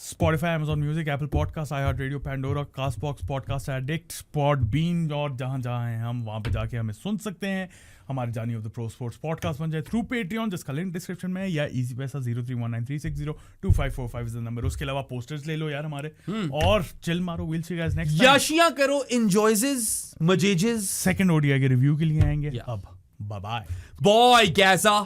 Spotify, Amazon Music, Apple Podcasts, iHeartRadio, Pandora, Castbox, Podcast Addict, Podbean और जहाँ हैं हम वहाँ पे जाके हमें सुन सकते हैं. हमारे जानी of the pro sports podcast बन जाए थ्रू Patreon, जिसका लिंक डिस्क्रिप्शन में है, या इजी पैसा 031936025545 इज द नंबर. उसके अलावा पोस्टर्स ले लो यार हमारे और चिल मारो. Will see you guys next time. याशियां करो, एंजॉयजेस, मजेजेस. सेकंड ओडीआई के रिव्यू के लिए आएंगे. अब बाय बाय. Boy, Gaza.